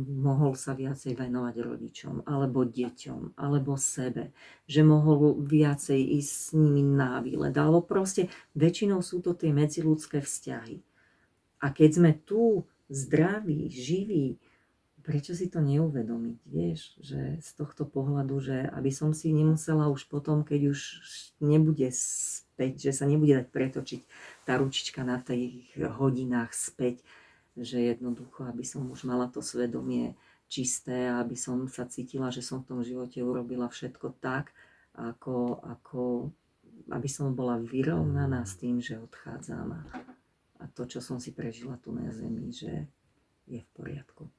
[SPEAKER 3] mohol sa viacej venovať rodičom, alebo deťom, alebo sebe, že mohol viacej ísť s nimi na výlet, alebo proste väčšinou sú to tie medziľudské vzťahy. A keď sme tu zdraví, živí, prečo si to neuvedomiť, vieš, že z tohto pohľadu, že aby som si nemusela už potom, keď už nebude späť, že sa nebude dať pretočiť tá ručička na tých hodinách späť, že jednoducho, aby som už mala to svedomie čisté a aby som sa cítila, že som v tom živote urobila všetko tak, ako aby som bola vyrovnaná s tým, že odchádzam a to, čo som si prežila tu na zemi, že je v poriadku.